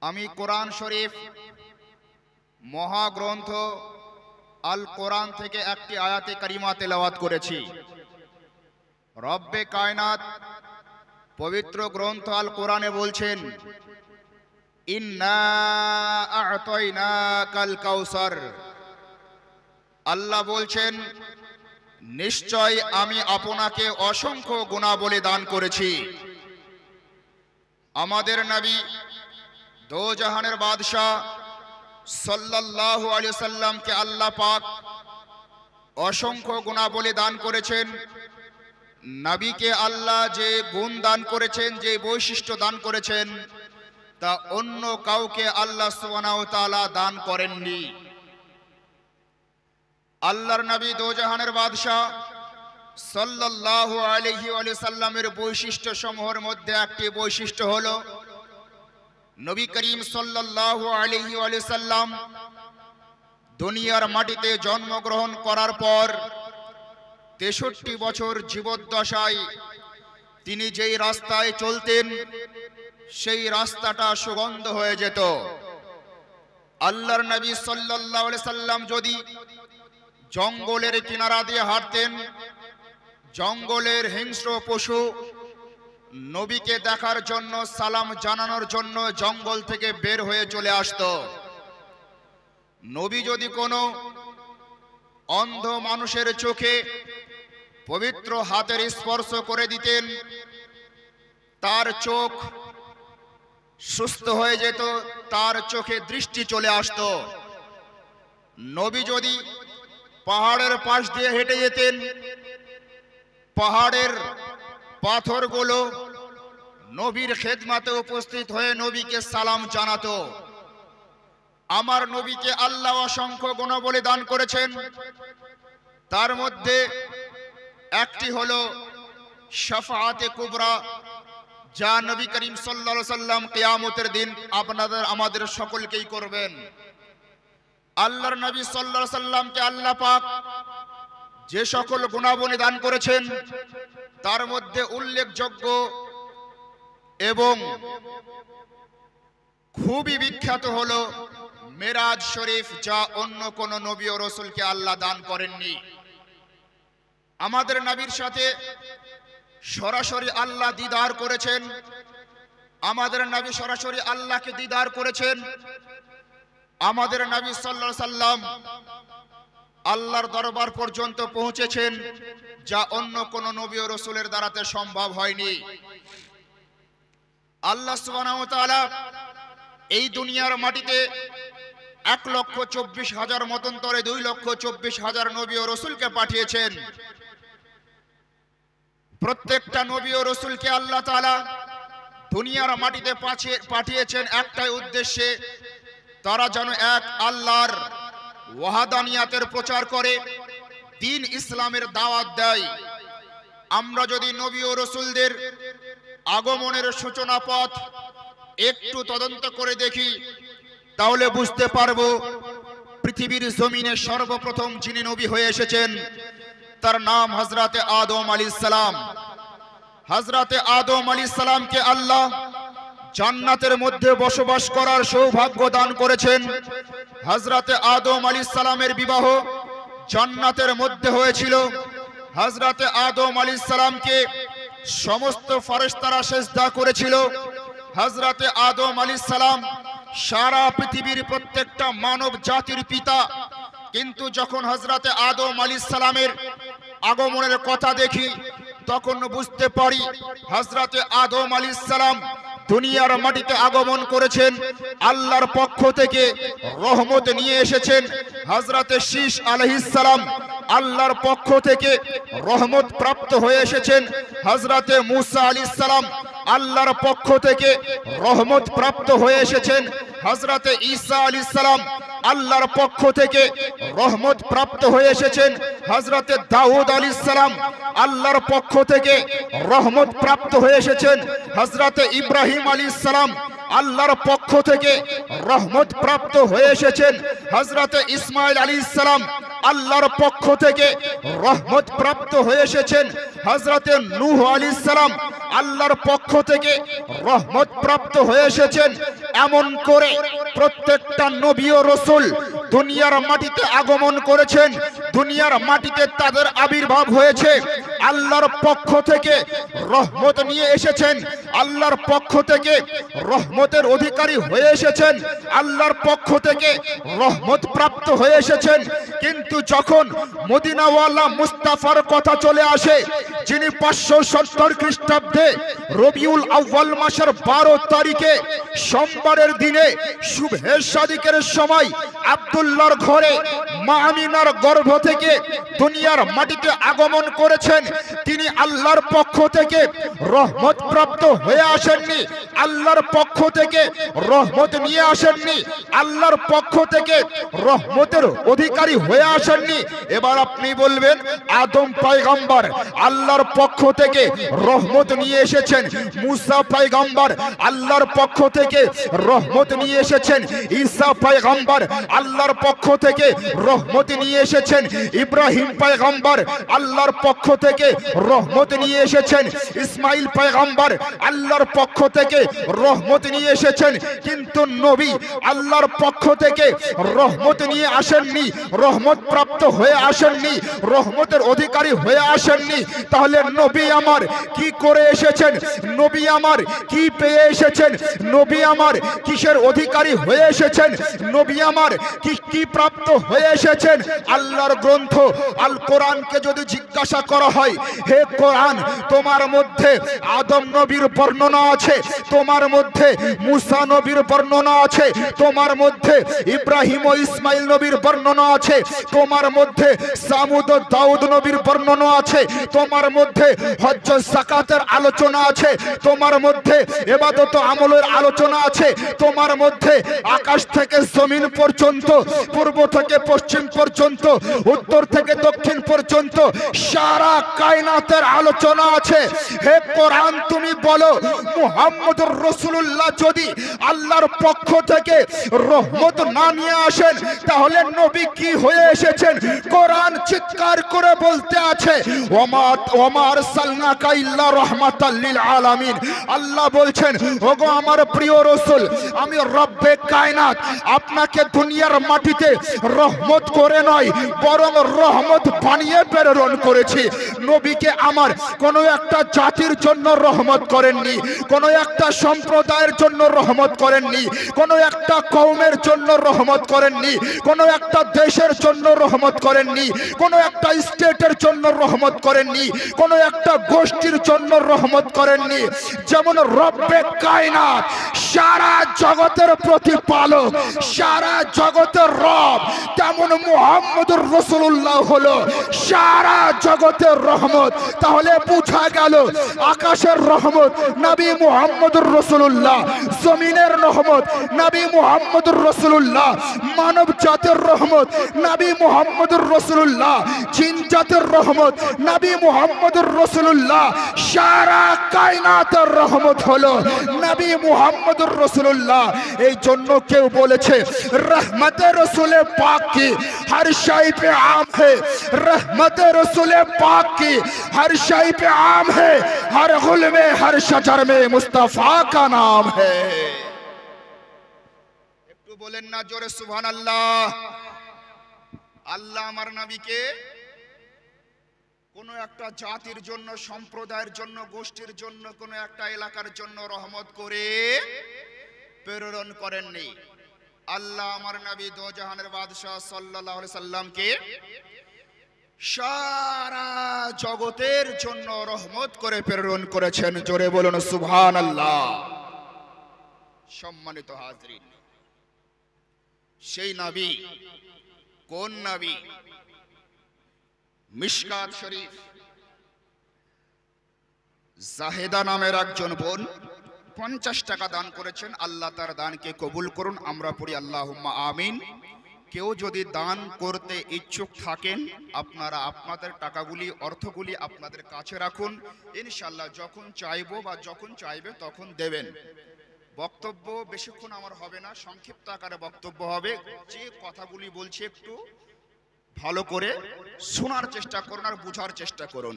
আমি কোরআন শরীফ মহাগ্রন্থ আল কোরআন থেকে একটি আয়াতে কারিমা তেলাওয়াত করেছি। রব্বে কায়নাত পবিত্র গ্রন্থ আল কোরআনে বলছেন, ইন্না আ'তাইনাকাল কাউসার। আল্লাহ বলছেন, নিশ্চয় আমি আপনাকে অসংখ্য গুণাবলী দান করেছি। আমাদের নবী দোজাহানের বাদশাহ সাল্লাল্লাহু আলাইহি সাল্লামকে আল্লাহ পাক অসংখ্য গুণাবলী দান করেছেন। নবীকে আল্লাহ যে গুণ দান করেছেন, যে বৈশিষ্ট্য দান করেছেন, তা অন্য কাউকে আল্লাহ সুবহানাহু ওয়া তাআলা দান করেননি। আল্লাহর নবী দোজাহানের বাদশাহ সাল্লাল্লাহু আলাইহি সাল্লামের বৈশিষ্ট্য সমূহের মধ্যে একটি বৈশিষ্ট্য হলো, নবী করিম সাল্লাল্লাহু আলাইহি সাল্লাম দুনিয়ার মাটিতে জন্মগ্রহণ করার পর 63 বছর জীবদ্দশায় তিনি যেই রাস্তায় চলতেন, সেই রাস্তাটা সুগন্ধ হয়ে যেত। আল্লাহর নবী সাল্লাল্লাহু আলাইহি সাল্লাম যদি জঙ্গলের কিনারা দিয়ে হাঁটতেন, জঙ্গলের হিংস্র পশু নবীকে দেখার জন্য, সালাম জানানোর জন্য জঙ্গল থেকে বের হয়ে চলে আসতো। নবী যদি কোনো অন্ধ মানুষের চোখে পবিত্র হাতের স্পর্শ করে দিতেন, তার চোখ সুস্থ হয়ে যেত, তার চোখে দৃষ্টি চলে আসতো। নবী যদি পাহাড়ের পাশ দিয়ে হেঁটে যেতেন, পাহাড়ের পাথরগুলো নবীর খেদমতে উপস্থিত হয়ে নবীকে সালাম জানাতো। আমার নবীকে আল্লাহ অসংখ্য গুণাবলী দান করেছেন। তার মধ্যে একটি হলো শাফাআতে কুবরা, যা নবী করিম সাল্লাল্লাহু আলাইহি সাল্লাম কিয়ামতের দিন আমাদের সকলকেই করবেন। আল্লাহর নবী সাল্লাল্লাহু আলাইহি সাল্লামকে আল্লাহ পাক যে সকল গুণাবলী দান করেছেন, তার মধ্যে উল্লেখযোগ্য এবং খুবই বিখ্যাত হলো মেরাজ শরীফ, যা অন্য কোন নবী ও রাসূলকে আল্লাহ দান করেননি। আমাদের নবীর সাথে সরাসরি আল্লাহ দিদার করেছেন। আমাদের নবী সরাসরি আল্লাহকে দিদার করেছেন। আমাদের নবী সাল্লাল্লাহু আলাইহি সাল্লাম আল্লাহর দরবার পর্যন্ত পৌঁছেছেন, যা অন্য কোন নবী ও রাসূলের দ্বারাতে সম্ভব হয়নি। আল্লাহ সুবহানাহু ওয়া তাআলা এই দুনিয়ার মাটিতে 1,24,000 মতন্তরে 2,24,000 নবী ও রাসূলকে পাঠিয়েছেন। প্রত্যেকটা নবী ও রাসূলকে আল্লাহ তাআলা দুনিয়ার মাটিতে পাঠিয়েছেন একটাই উদ্দেশ্যে, তারা যেন এক আল্লাহর ওয়াহাদানিয়াতের প্রচার করে, দ্বীন ইসলামের দাওয়াত দেয়। আমরা যদি নবী ও রাসূলদের আগমনের সূচনা পথ একটু তদন্ত করে দেখি, তাহলে বুঝতে পারবো পৃথিবীর জমিনে সর্বপ্রথম যিনি নবী হয়ে এসেছেন, তার নাম হযরতে আদম আলাইহিস সালাম। হযরতে আদম আলাইহিস সালামকে আল্লাহ জান্নাতের মধ্যে বসবাস করার সৌভাগ্য দান করেছেন। হযরতে আদম আলাইহিস সালামের বিবাহ জান্নাতের মধ্যে হয়েছিল। হযরতে আদম আলাইহিস সালামকে সমস্ত ফেরেশতারা সিজদা করেছিল। হযরতে আদম আলাইহিস সালাম সারা পৃথিবীর প্রত্যেকটা মানব জাতির পিতা। কিন্তু যখন হযরতে আদম আলাইহিস সালামের আগমনের কথা দেখি, তখন বুঝতে পারি হযরতে আদম আলাইহিস সালাম দুনিয়ার মাটিতে আগমন করেছেন, আল্লাহর পক্ষ থেকে রহমত নিয়ে এসেছেন। হযরতে শীশ আলাইহিস সালাম আল্লাহর পক্ষ থেকে রহমত প্রাপ্ত হয়ে এসেছেন। হযরতে মূসা আলাইহিস সালাম আল্লাহর পক্ষ থেকে রহমত প্রাপ্ত হয়ে এসেছেন। হযরতে ঈসা আলাইহিস সালাম আল্লাহর পক্ষ থেকে রহমত প্রাপ্ত হয়ে এসেছেন। হযরতে দাউদ আলাইহিস সালাম আল্লাহর পক্ষ থেকে রহমত প্রাপ্ত হয়ে এসেছেন। হযরতে ইব্রাহিম আলাইহিস সালাম আল্লাহর পক্ষ থেকে রহমত প্রাপ্ত হয়ে এসেছেন। হযরতে ইসমাঈল আলাইহিস সালাম আল্লাহর পক্ষ থেকে রহমত প্রাপ্ত হয়ে এসেছেন। হযরতে নূহ আলাইহিস সালাম আল্লাহর পক্ষ থেকে রহমত প্রাপ্ত হয়ে এসেছেন। এমন করে প্রত্যেকটা নবী ও রাসূল দুনিয়ার মাটিতে আগমন করেছেন, দুনিয়ার মাটিতে তাদের আবির্ভাব হয়েছে। আল্লাহর পক্ষ থেকে রহমত নিয়ে এসেছেন, আল্লাহর পক্ষ থেকে রহমতের অধিকারী হয়ে এসেছেন, আল্লাহর পক্ষ থেকে রহমত প্রাপ্ত হয়ে এসেছেন। কিন্তু যখন মদিনাওয়ালা মুস্তাফার কথা চলে আসে, যিনি 570 খ্রিস্টাব্দে রবিউল আউয়াল মাসের 12 তারিখে সোমবারের দিনে শুভে সাদিকের সময় আব্দুল্লাহর ঘরে মা আমিনার গর্ভ থেকে দুনিয়ার মাটিতে আগমন করেছেন, তিনি আল্লাহর পক্ষ থেকে রহমত প্রাপ্ত হয়ে আসেননি, আল্লাহর পক্ষ থেকে রহমত নিয়ে আসেননি, আল্লাহর পক্ষ থেকে রহমতের অধিকারী হয়ে আসেননি। এবার আপনি বলবেন আদম পয়গম্বর আল্লাহর পক্ষ থেকে রহমত নিয়ে এসেছেন, মুসা পয়গম্বর আল্লাহর পক্ষ থেকে রহমত নিয়ে এসেছেন, ঈসা পয়গম্বর আল্লাহর পক্ষ থেকে রহমত নিয়ে এসেছেন, ইব্রাহিম পয়গম্বর আল্লাহর পক্ষ থেকে রহমত নিয়ে এসেছেন, ইসমাইল পয়গম্বর আল্লাহর পক্ষ থেকে রহমত নিয়ে এসেছেন। কিন্তু নবী আল্লাহর পক্ষ থেকে রহমত নিয়ে আসেননি, রহমত প্রাপ্ত হয়ে আসেননি, রহমতের অধিকারী হয়ে আসেননি। তাহলে নবী আমার কি করে এসেছেন, নবী আমার কি পেয়ে এসেছেন, নবী আমার কিসের অধিকারী হয়ে এসেছেন, নবী আমার কি প্রাপ্ত হয়ে এসেছেন? আল্লাহর গ্রন্থ আল কোরআনকে যদি জিজ্ঞাসা করা হয়, হে কোরআন তোমার মধ্যে আদম নবীর বর্ণনা আছে, তোমার মধ্যে মুসা নবীর বর্ণনা আছে, তোমার মধ্যে ইব্রাহিম ও ইসমাইল নবীর বর্ণনা আছে, তোমার মধ্যে সামুদ ও দাউদ নবীর বর্ণনা আছে, তোমার মধ্যে হজ্জ যাকাতের আলোচনা আছে, তোমার মধ্যে ইবাদত আমলের আলোচনা আছে, তোমার মধ্যে আকাশ থেকে জমিন পর্যন্ত, পূর্ব থেকে পশ্চিম পর্যন্ত, উত্তর থেকে দক্ষিণ পর্যন্ত সারা কায়নাতের আলোচনা আছে। হে কোরআন তুমি বলো মুহাম্মদুর রাসূলুল্লাহ যদি আল্লাহর পক্ষ থেকে রহমত না নিয়ে আসেন তাহলে নবী কি হয়ে এসেছেন? কোরআন চিৎকার করে বলতে আছে ওমা আরসালনাকা ইল্লা রাহমাতাল লিল আলামিন। আল্লাহ বলছেন ওগো আমার প্রিয় রাসূল, আমি রব্বে কায়নাত আপনাকে দুনিয়ার মাটিতে রহমত করে নয় বরং রহমত বানিয়ে প্রেরণ করেছি। নবীকে আমার কোনো একটা জাতির জন্য রহমত করেননি, কোনো একটা সম্প্রদায়ের জন্য রহমত করেননি, কোনো একটা কওমের জন্য রহমত করেননি, কোনো একটা দেশের জন্য রহমত করেননি, কোনো একটা স্টেটের জন্য রহমত করেননি, কোনো একটা গোষ্ঠীর জন্য রহমত করেননি। যেমন রব্বে কায়নাত সারা জগতের প্রতিপালক, সারা জগতের রব, তেমন মুহাম্মদুর রাসূলুল্লাহ হলো সারা জগতের রহমত। তাহলে বোঝা গেল আকাশের রহমত নবী মুহাম্মদুর রাসূলুল্লাহ, জমিনের রহমত নবী মুহাম্মদুর রাসূলুল্লাহ, মানব জাতির রহমত নবী মুহাম্মদুর রাসূলুল্লাহ, জিন জাতির রহমত নবী মুহাম্মদুর রাসূলুল্লাহ, সারা কায়নাতের রহমত হলো নবী মুহাম্মদুর রাসূলুল্লাহ। এই জন্য কেউ বলেছে রহমতে রসুলে পাক কি हर शाई पे आम है, रहमत रसूल पाक की हर शाई पे आम है, हर गुल में हर शजर में मुस्तफा का नाम है। একটু বলেন না জোরে সুবহানাল্লাহ। আল্লাহ আমার নবীকে কোনো একটা জাতির জন্য, সম্প্রদায়ের জন্য, গোষ্ঠীর জন্য, কোনো একটা এলাকার জন্য রহমত করে প্রেরণ করেননি। আল্লাহ আমার নবী দো জাহানের বাদশাহ সাল্লাল্লাহু আলাইহি সাল্লামকে সারা জগতের জন্য রহমত করে প্রেরণ করেছেন। জোরে বলুন সুবহানাল্লাহ। সম্মানিত হাজরিন, সেই নবী কোন নবী? মিশকাত শরীফ জাহেদা নামের একজন বোন 50 টাকা দান করেছেন। আল্লাহ তার দানকে কবুল করুন। আমরা পড়ি আল্লাহুম্মা আমিন। কেউ যদি দান করতে ইচ্ছুক থাকেন আপনারা আপনাদের টাকাগুলি, অর্থগুলি আপনাদের কাছে রাখুন। ইনশাআল্লাহ যখন চাইবো বা যখন চাইবে তখন দেবেন। বক্তব্য বেশিক্ষণ আমার হবে না, সংক্ষিপ্ত আকারে বক্তব্য হবে। যে কথাগুলি বলছি একটু ভালো করে শোনার চেষ্টা করুন আর বোঝার চেষ্টা করুন।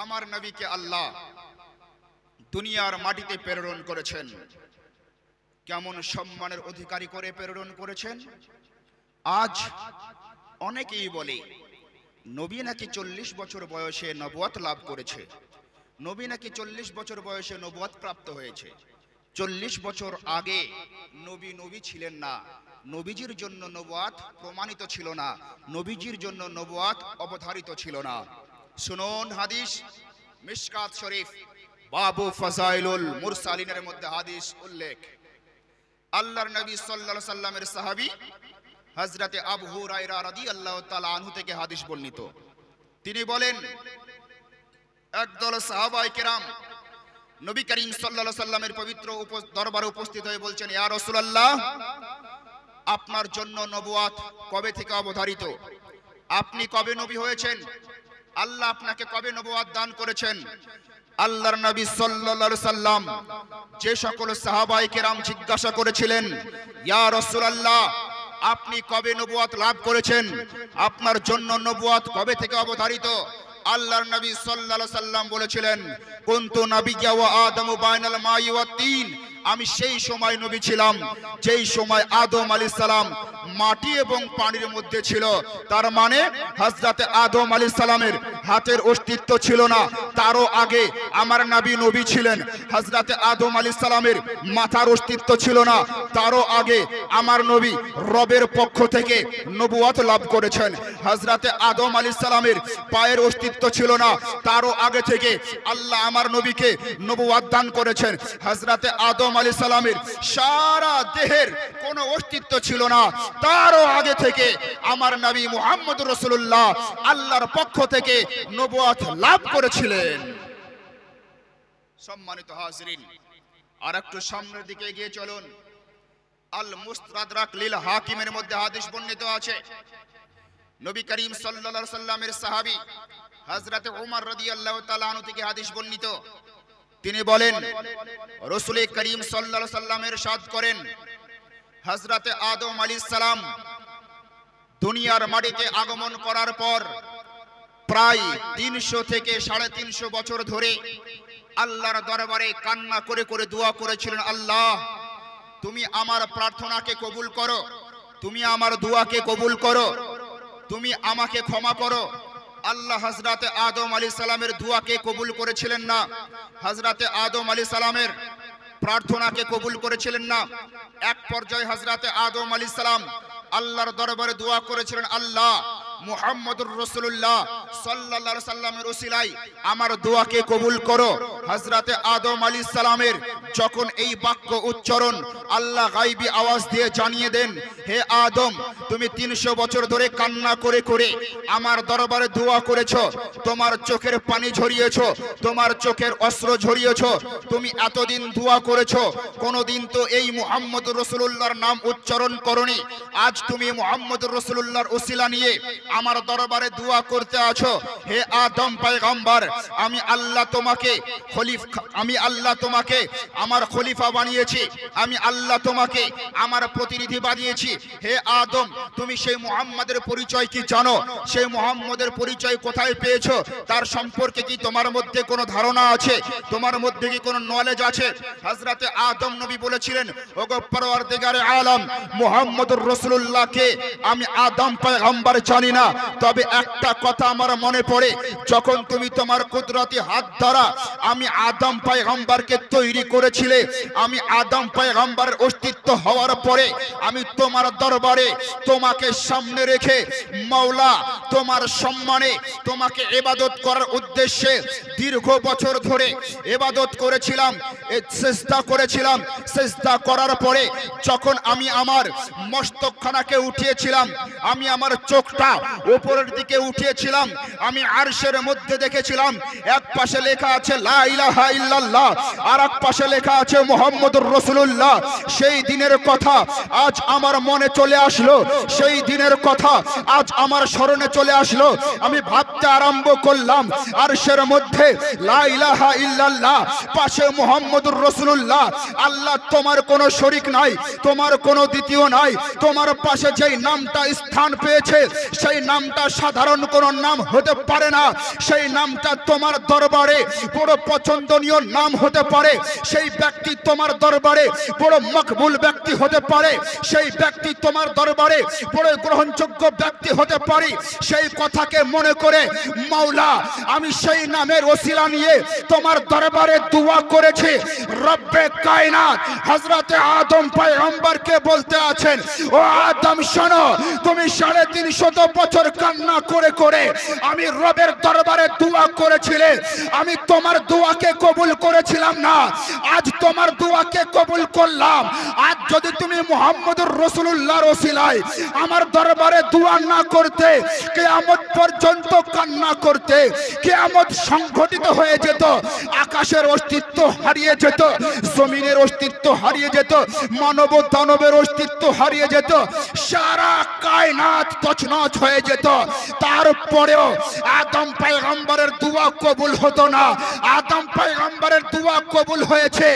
আমার নবীকে আল্লাহ দুনিয়ার মাটিতে প্রেরণ করেছেন, কেমন সম্মানের অধিকারী করে প্রেরণ করেছেন। আজ অনেকেই বলে নবী নাকি 40 বছর বয়সে নবুয়ত লাভ করেছে, নবী নাকি 40 বছর বয়সে নবুয়ত প্রাপ্ত হয়েছে। 40 বছর আগে নবী ছিলেন না, নবীজির জন্য নবুয়ত প্রমাণিত ছিল না, নবীজির জন্য নবুয়ত অবধারিত ছিল না। শুনুন হাদিস, মিশকাত শরীফ বাবু ফাজাইলুল মুরসালিনের মধ্যে হাদিস উল্লেখ। আল্লাহর নবী সাল্লাল্লাহু আলাইহি সাল্লামের সাহাবী হযরতে আবু হুরায়রা রাদিয়াল্লাহু তাআলা আনহু থেকে হাদিস বর্ণিত। তিনি বলেন, একদল সাহাবায়ে কেরাম নবী করিম সাল্লাল্লাহু আলাইহি সাল্লামের পবিত্র দরবারে উপস্থিত হয়ে বলছেন, ইয়া রাসূলুল্লাহ, আপনার জন্য নবুয়ত কবে থেকে অবধারিত? আপনি কবে নবী হয়েছেন? আল্লাহ আপনাকে কবে নবুয়ত দান করেছেন? আল্লাহর নবী সাল্লাল্লাহু আলাইহি সাল্লাম যে সকল সাহাবায়ে কেরাম জিজ্ঞাসা করেছিলেন, ইয়া রাসূলুল্লাহ, আপনি কবে নবুয়ত লাভ করেছেন? আপনার জন্য নবুয়ত কবে থেকে অবধারিত? আল্লাহর নবী সাল্লাল্লাহু আলাইহি সাল্লাম বলেছিলেন, কুনতু নাবিয়্যা ওয়া আদামু বাইনাল মাই ওয়াত তিন। আমি সেই সময় নবী ছিলাম যেই সময় আদম আলাইহিস সালাম মাটি এবং পানির মধ্যে ছিল। তার মানে হযরতে আদম আলাইহিস সালামের হাতের অস্তিত্ব ছিল না, তারও আগে আমার নবী ছিলেন। হযরতে আদম আলাইহিস সালামের মাথার অস্তিত্ব ছিল না, তারও আগে আমার নবী রবের পক্ষ থেকে নবুয়ত লাভ করেছেন। হযরতে আদম আলাইহিস সালামের পায়ের অস্তিত্ব ছিল না, তারও আগে থেকে আল্লাহ আমার নবীকে নবুয়ত দান করেছেন। হযরতে আদম আলাইহিস সালামের সারা দেহের কোনো অস্তিত্ব ছিল না, তারও আগে থেকে আমার নবী মুহাম্মদুর রাসূলুল্লাহ আল্লাহর পক্ষ থেকে নবুয়ত লাভ করেছিলেন। সম্মানিত হাজিরিন, আর একটু সামনের দিকে এগিয়ে চলুন। আল মুস্তাদরাক লিল হাকিমের মধ্যে হাদিস বর্ণিত আছে, নবী করিম সাল্লাল্লাহু আলাইহি সাল্লামের সাহাবী হযরতে ওমর রাদিয়াল্লাহু তাআলা আনহু থেকে হাদিস বর্ণিত। তিনি বলেন, রাসূল করিম সাল্লাল্লাহু আলাইহি সাল্লামের ইরশাদ করেন, হযরতে আদম আলাইহিস সালাম দুনিয়ার মাটিতে আগমন করার পর প্রায় 300 থেকে 350 বছর ধরে আল্লাহর দরবারে কান্না করে করে দোয়া করেছিলেন, আল্লাহ তুমি আমার প্রার্থনাকে কবুল করো, তুমি আমার দোয়াকে কবুল করো, তুমি আমাকে ক্ষমা করো। আল্লাহ হযরতে আদম আলাইহিস সালামের দোয়াকে কবুল করেছিলেন না, হযরতে আদম আলাইহিস সালামের প্রার্থনাকে কবুল করেছিলেন না। এক পর্যায়ে হযরতে আদম আলাইহিস সালাম আল্লাহর দরবারে দোয়া করেছিলেন, আল্লাহ মুহাম্মদুর রাসূলুল্লাহ সাল্লাল্লাহু আলাইহি সাল্লামের ওসিলায় আমার দোয়াকে কবুল করো। হযরতে আদম আলাইহিস সালামের যখন এই বাক্য উচ্চারণ আল্লাহ গায়বী আওয়াজ দিয়ে জানিয়ে দেন, হে আদম, তুমি 300 বছর ধরে কান্না করে করে আমার দরবারে দোয়া করেছো, তোমার চোখের পানি ঝরিয়েছো, তোমার চোখের অশ্রু ঝরিয়েছো, তুমি এতদিন দোয়া করেছো, কোনোদিন তো এই মুহাম্মদুর রাসূলুল্লাহর নাম উচ্চারণ করনি। আজ তুমি মুহাম্মদুর রাসূলুল্লাহর ওসিলা নিয়ে আমার দরবারে দোয়া করতে আছো। হে আদম পয়গম্বর, আমি আল্লাহ তোমাকে আমার খলিফা বানিয়েছি, আমি আল্লাহ তোমাকে আমার প্রতিনিধি বানিয়েছি। হে আদম, তুমি সেই মুহাম্মাদের পরিচয় কি জানো? সেই মুহাম্মাদের পরিচয় কোথায় পেয়েছো? তার সম্পর্কে কি তোমার মধ্যে কোনো ধারণা আছে? তোমার মধ্যে কি কোনো নলেজ আছে? হযরতে আদম নবী বলেছিলেন, ওগো পরওয়ারদিগারে আলম, মুহাম্মদুর রাসূলুল্লাহকে আমি আদম পয়গম্বর জানি না, তবে একটা কথা আমার মনে পড়ে, যখন তুমি তোমার কুদরতি হাত দ্বারা আমি আদম পয়গম্বরকে তৈরি করেছিলে, আমি আদম পয়গম্বরের অস্তিত্ব হওয়ার পরে আমি তোমার দরবারে তোমাকে সামনে রেখে মাওলা তোমার সম্মানে তোমাকে ইবাদত করার উদ্দেশ্যে দীর্ঘ বছর ধরে ইবাদত করেছিলাম, সিজদা করেছিলাম। সিজদা করার পরে যখন আমি আমার মস্তকখানাকে উঠিয়েছিলাম, আমি আমার চোখটা উপরের দিকে উঠিয়েছিলাম, আমি আরশের মধ্যে দেখেছিলাম এক পাশে লেখা আছে লা ইলাহা ইল্লাল্লাহ, আর এক পাশে লেখা আছে মুহাম্মদুর রাসূলুল্লাহ। সেই দিনের কথা আজ আমার মনে চলে আসলো, সেই দিনের কথা আজ আমার স্মরণে চলে আসলো। আমি ভাবতে আরম্ভ করলাম আরশের মধ্যে লা ইলাহা ইল্লাল্লাহ, পাশে মুহাম্মদুর রাসূলুল্লাহ। আল্লাহ তোমার কোনো শরীক নাই, তোমার কোনো দ্বিতীয় নাই। তোমার পাশে যেই নামটা স্থান পেয়েছে সেই নামটা সাধারণ কোনো নাম হতে পারে না। সেই নামটা তোমার দরবারে বড় পছন্দনীয় নাম হতে পারে। সেই ব্যক্তি তোমার দরবারে বড় মকবুল ব্যক্তি হতে পারে। সেই ব্যক্তি তোমার দরবারে বড় গ্রহণযোগ্য ব্যক্তি হতে পারে। সেই কথাকে মনে করে মাওলা আমি সেই নামের ওসিলা নিয়ে তোমার দরবারে দোয়া করেছি। রব্বে কায়নাত হযরতে আদম পয়গম্বরকে বলতে আছেন, ও আদম শোনো, তুমি 350 বছর কান্না করে করে আমি রবের দরবারে দোয়া করেছিলে, আমি তোমার দোয়াকে কবুল করেছিলাম না, আজ তোমার দোয়াকে কবুল করলাম। আজ যদি তুমি মুহাম্মদুর রাসূলুল্লাহর ওসিলায় আমার দরবারে দোয়া না করতে, কিয়ামত পর্যন্ত কান্না করতে, কিয়ামত সংঘটিত হয়ে যেত, আকাশের অস্তিত্ব হারিয়ে যেত, জমিনের অস্তিত্ব হারিয়ে যেত, মানব দানবের অস্তিত্ব হারিয়ে যেত, সারা কায়নাত তছনছ হয়ে যেত। তারপরেও আদম পয়গম্বরের দোয়া কবুল হতো না। আদম পয়গম্বরের দোয়া কবুল হয়েছে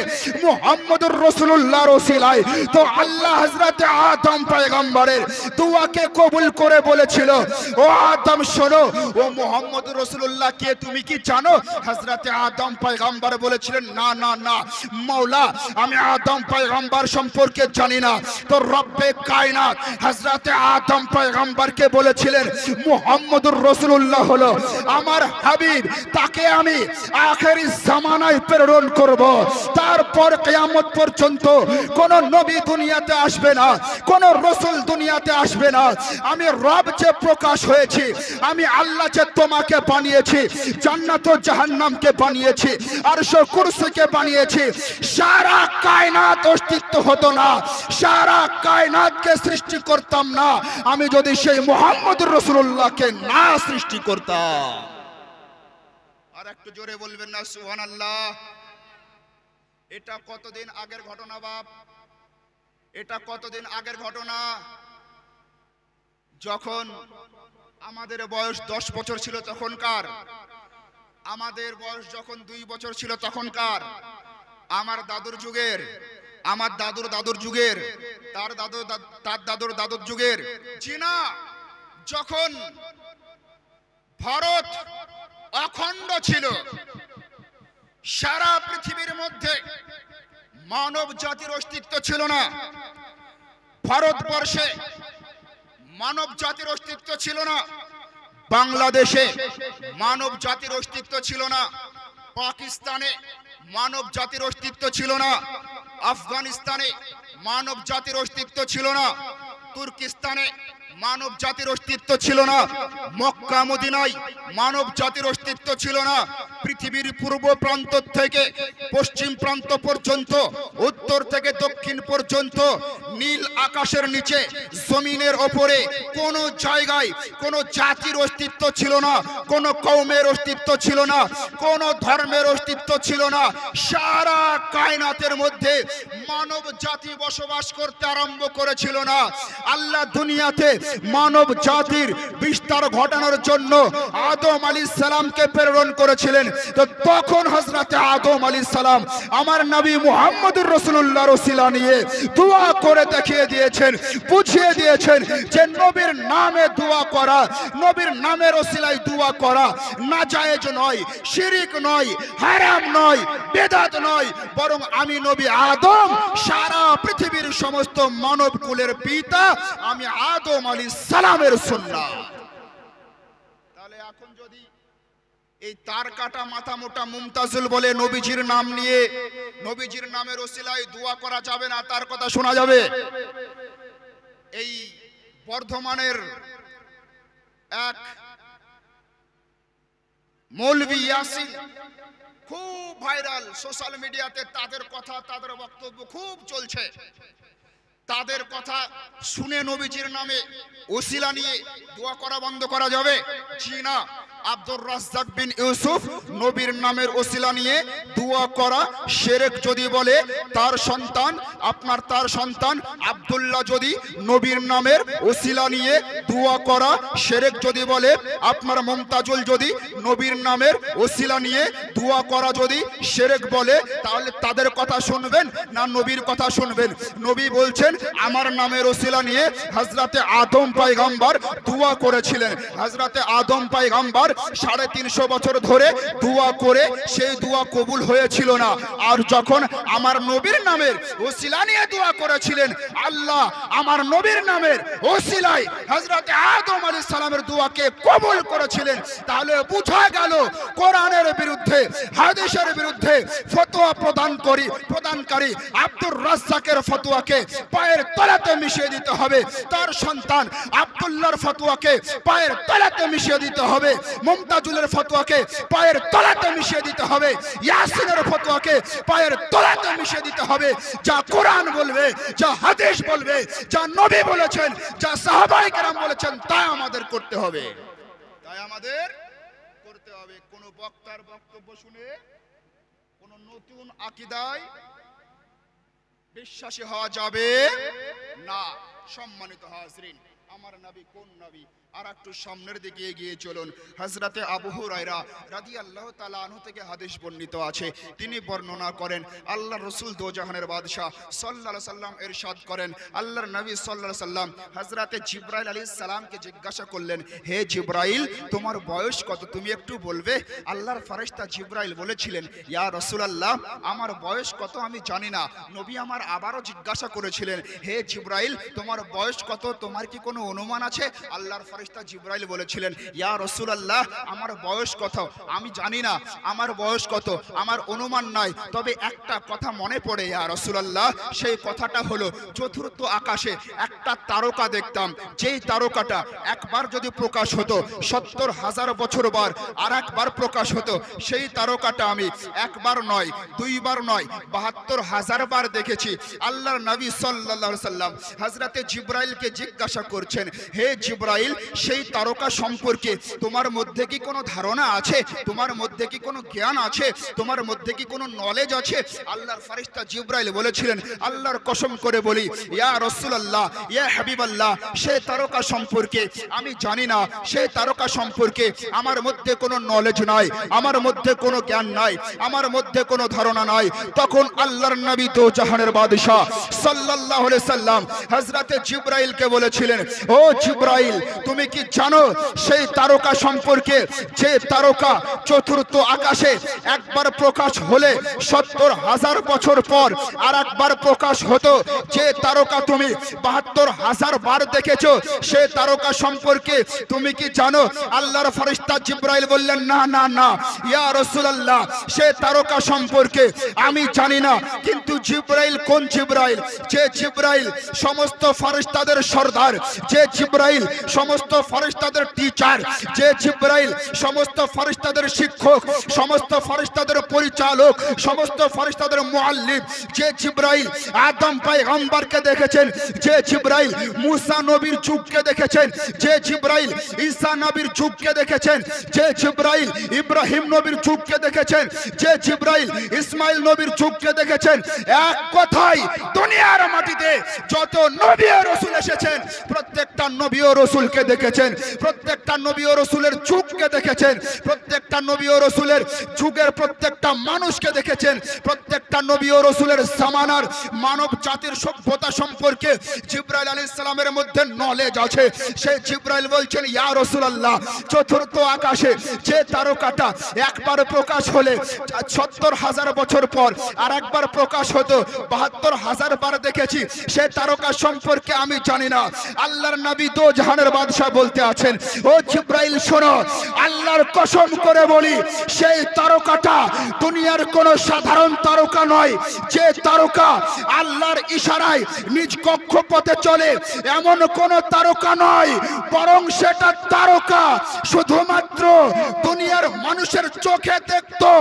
মুহাম্মদুর রাসূলুল্লাহর ওসিলায়। তো আল্লাহ হযরতে আদম পয়গম্বরের দোয়াকে কবুল করে বলেছিল, ও আদম শোনো, ও মুহাম্মদুর রাসূলুল্লাহ কে তুমি কি জানো? হযরতে আদম পয়গম্বর বলেছিলেন, না না না মাওলা, আমি আদম পয়গম্বর সম্পর্কে জানি না। তো রব্বে কায়নাত হযরতে আদম পয়গম্বরকে বলেছিলেন, মুহাম্মদুর রাসূলুল্লাহ হলো আমার হাবিব, তাকে আমি আখেরি জামানায় প্রেরণ করব। তারপর কিয়ামত পর্যন্ত কোন নবী দুনিয়াতে আসবে না, কোন রাসূল দুনিয়াতে আসবে না। আমি রব যে প্রকাশ হয়েছি, আমি আল্লাহ যে তোমাকে বানিয়েছি, জান্নাত ও জাহান্নামকে বানিয়েছি, আরশ ও কুরসিকে বানিয়েছি, সারা কায়নাত অস্তিত্ব হতো না, সারা কায়নাতকে সৃষ্টি করতাম না আমি যদি সেই মুহাম্মদুর রাসূলুল্লাহকে না সৃষ্টি করতাম। আর একটু জোরে বলবেন না সুবহানাল্লাহ। এটা কতদিন আগের ঘটনা বাপ, এটা কতদিন আগের ঘটনা। যখন আমাদের বয়স 10 বছর ছিল তখনকার, আমাদের বয়স যখন 2 বছর ছিল তখনকার, আমার দাদুর যুগের, আমার দাদুর দাদুর যুগের, তার দাদুর দাদুর যুগের, চীনা, যখন ভারত অখণ্ড ছিল, সারা পৃথিবীর মধ্যে মানব জাতির অস্তিত্ব ছিল না। ভারতবর্ষে মানব জাতির অস্তিত্ব ছিল না, বাংলাদেশে মানব জাতির অস্তিত্ব ছিল না, পাকিস্তানে মানব জাতির অস্তিত্ব ছিল না, আফগানিস্তানে মানব জাতির অস্তিত্ব ছিল না, তুর্কিস্তানে মানব জাতির অস্তিত্ব ছিল না, মক্কা মদিনায় মানব জাতির অস্তিত্ব ছিল না। পৃথিবীর পূর্ব প্রান্ত থেকে পশ্চিম প্রান্ত পর্যন্ত, উত্তর থেকে দক্ষিণ পর্যন্ত, নীল আকাশের নিচে জমিনের ওপরে কোনো জায়গায় কোনো জাতির অস্তিত্ব ছিল না, কোনো কওমের অস্তিত্ব ছিল না, কোনো ধর্মের অস্তিত্ব ছিল না। সারা কায়নাতের মধ্যে মানব জাতি বসবাস করতে আরম্ভ করেছিল না। আল্লাহ দুনিয়াতে মানব জাতির বিস্তার ঘটানোর জন্য আদম আলাইহিস সালামকে প্রেরণ করেছিলেন। তো তখন হযরতে আদম আলাইহিস সালাম আমার নবী মুহাম্মদুর রাসূলুল্লাহর ওসিলা নিয়ে দোয়া করে দেখিয়ে দিয়েছেন, বুঝিয়ে দিয়েছেন যে নবীর নামে দোয়া করা, নবীর নামের ওসিলায় দোয়া করা নাজায়েজ নয়, শিরক নয়, হারাম নয়, বেদাত নয়, বরং আমি নবী আদম সারা পৃথিবীর সমস্ত মানব কুলের পিতা, আমি আদম আলাইহিস সালামের সুন্নাত। তাহলে এখন যদি এই তার কাটা মাথা মোটা মুমতাজুল বলে নবীজির নাম নিয়ে, নবীজির নামের ওসিলায় দোয়া করা যাবে না, তার কথা শোনা যাবে। এই বর্ধমানের এক মৌলভী ইয়াসিন খুব ভাইরাল, সোশ্যাল মিডিয়াতে তাদের কথা, তাদের বক্তব্য খুব চলছে। তাদের কথা শুনে নবীজির নামে ওসিলা নিয়ে দোয়া করা বন্ধ করা যাবে? জি না। আব্দুর রাজ্জাক বিন ইউসুফ নবীর নামের ওসিলা নিয়ে দোয়া করা শিরক যদি বলে, তার সন্তান আব্দুল্লাহ যদি নবীর নামের ওসিলা নিয়ে দোয়া করা শিরক যদি বলে, আপনার মুমতাজুল যদি নবীর নামের ওসিলা নিয়ে দোয়া করা যদি শিরক বলে, তাহলে তাদের কথা শুনবেন না নবীর কথা শুনবেন? নবী বলছেন আমার নামের ওসিলা নিয়ে হযরতে আদম পয়গম্বর দোয়া করেছিলেন। হযরতে আদম পয়গম্বর 350 বছর ধরে দোয়া করে সেই দোয়া কবুল হয়েছিল না। আর যখন আমার নবীর নামের ওসিলা নিয়ে দোয়া করেছিলেন, আল্লাহ আমার নবীর নামের ওসিলায় হযরতে আদম আলাইহিস সালামের দোয়াকে কবুল করেছিলেন। তাহলে বোঝা গেল কোরআনের বিরুদ্ধে, হাদিসের বিরুদ্ধে ফতোয়া প্রদানকারী আব্দুর রাজ্জাকের ফতোয়াকে পায়ের তলাতে মিশিয়ে দিতে হবে। তার সন্তান আব্দুল্লাহর ফতোয়াকে পায়ের তলাতে মিশিয়ে দিতে হবে। মুমতাজুলের ফতোয়াকে পায়ের তলাতে মিশিয়ে দিতে হবে। ইয়াসিনের ফতোয়াকে পায়ের তলাতে মিশিয়ে দিতে হবে। যা কোরআন বলবে, যা হাদিস বলবে, যা নবী বলেছেন, যা সাহাবায়ে কেরাম বলেছেন, তাই আমাদের করতে হবে। কোন বক্তার বক্তব্য শুনে কোন নতুন আকীদায় বিশ্বাসী হওয়া যাবে না। সম্মানিত হাজরিন, আমার নবী কোন নবী? আর একটু সামনের দিকে এগিয়ে চলুন। হযরতে আবু হুরায়রা রাদিয়াল্লাহু তাআলা আনহু থেকে হাদিস বর্ণিত আছে, তিনি বর্ণনা করেন আল্লাহর রাসূল দোজাহানের বাদশা সাল্লাল্লাহু আলাইহি সাল্লাম ইরশাদ করেন, আল্লাহর নবী সাল্লাল্লাহু আলাইহি সাল্লাম হযরতে জিবরাইল আলাইহিস সালামকে জিজ্ঞাসা করলেন, হে জিবরাইল তোমার বয়স কত, তুমি একটু বলবে? আল্লাহর ফেরেশতা জিবরাইল বলেছিলেন, ইয়া রাসূলুল্লাহ আমার বয়স কত আমি জানি না। নবী আমার আবারও জিজ্ঞাসা করেছিলেন, হে জিবরাইল তোমার বয়স কত, তোমার কি কোনো অনুমান আছে? আল্লাহর ফেরেশতা জিবরাইল বলেছিলেন, ইয়া রাসূলুল্লাহ আমার বয়স কত আমি জানি না, আমার বয়স কত আমার অনুমান নাই, তবে একটা কথা মনে পড়ে ইয়া রাসূলুল্লাহ, সেই কথাটা হলো চতুর্থ আকাশে একটা তারকা দেখতাম, যেই তারকাটা একবার যদি প্রকাশ হতো 70,000 বছর বার আর একবার প্রকাশ হতো, সেই তারকাটা আমি একবার নয়, দুইবার নয়, 72,000 বার দেখেছি। আল্লাহর নবী সাল্লাল্লাহু আলাইহি সাল্লাম হযরতে জিবরাইলকে জিজ্ঞাসা করছেন, হে জিবরাইল সেই তারকা সম্পর্কে তোমার মধ্যে কি কোনো ধারণা আছে? তোমার মধ্যে কি কোনো জ্ঞান আছে? তোমার মধ্যে কি কোনো নলেজ আছে? আল্লাহর ফেরেশতা জিবরাইল বলেছিলেন, আল্লাহর কসম করে বলি ইয়া রাসূলুল্লাহ, ইয়া হাবিবাল্লাহ, সেই তারকা সম্পর্কে আমি জানি না, সেই তারকা সম্পর্কে আমার মধ্যে কোনো নলেজ নাই, আমার মধ্যে কোনো জ্ঞান নাই, আমার মধ্যে কোনো ধারণা নাই। তখন আল্লাহর নবী তো জাহানের বাদশা সাল্লাল্লাহু আলাইহি সাল্লাম হযরতে জিবরাইলকে বলেছিলেন, ও জিবরাইল তুমি কি জানো সেই তারকা সম্পর্কে, যে তারকা চতুর্থ আকাশে একবার প্রকাশ হলে 70,000 বছর পর আর একবার প্রকাশ হতো, যে তারকা তুমি 72,000 বার দেখেছো, সেই তারকা সম্পর্কে তুমি কি জানো? আল্লাহর ফেরেশতা জিবরাইল বললেন, না না না ইয়া রাসূলুল্লাহ, সেই তারকা সম্পর্কে আমি জানি না। কিন্তু জিবরাইল কোন জিবরাইল? যে জিবরাইল সমস্ত ফেরেশতাদের সর্দার, যে জিবরাইল সমস্ত ফেরেশতাদের টিচার, যে জিবরাইল সমস্ত ফেরেশতাদের শিক্ষক, সমস্ত ফেরেশতাদের পরিচালক, সমস্ত ফেরেশতাদের মুআল্লিম, যে জিবরাইল আদম পয়গম্বরকে দেখেছেন, যে জিবরাইল মুসা নবীর যুগকে দেখেছেন, যে জিবরাইল ঈসা নবীর যুগকে দেখেছেন, যে জিবরাইল ইব্রাহিম নবীর যুগকে দেখেছেন, যে জিবরাইল ইসমাইল নবীর যুগকে দেখেছেন, এক কথায় দুনিয়ার মাটিতে যত নবী ও রাসূল এসেছেন প্রত্যেকটা নবী ও রাসূলকে দেখেছেন, প্রত্যেকটা নবী ও রাসূলের যুগকে দেখেছেন, প্রত্যেকটা নবী ও রাসূলের যুগের প্রত্যেকটা মানুষকে দেখেছেন, প্রত্যেকটা নবী ও রাসূলের জামানার মানব জাতির সভ্যতা সম্পর্কে জিবরাইল আলাইহিস সালামের মধ্যে নলেজ আছে। সেই জিবরাইল বলছেন, ইয়া রাসূলুল্লাহ চতুর্থ আকাশে যে তারকাটা একবার প্রকাশ হলে 70,000 বছর পর আর একবার প্রকাশ হতো 72,000 বার দেখেছি, সেই তারকা সম্পর্কে আমি জানি না। আল্লাহর নবী তো জাহানের বাদশা বলতে আছেন, ও জিবরাইল শোনো, আল্লাহর কসম করে বলি সেই তারকাটা দুনিয়ার কোন সাধারণ তারকা নয়, যে তারকা আল্লাহর ইশারায় নিজ কক্ষপথে চলে এমন কোন তারকা নয়, বরং সেটা তারকা শুধুমাত্র দুনিয়ার মানুষের চোখে দেখতো,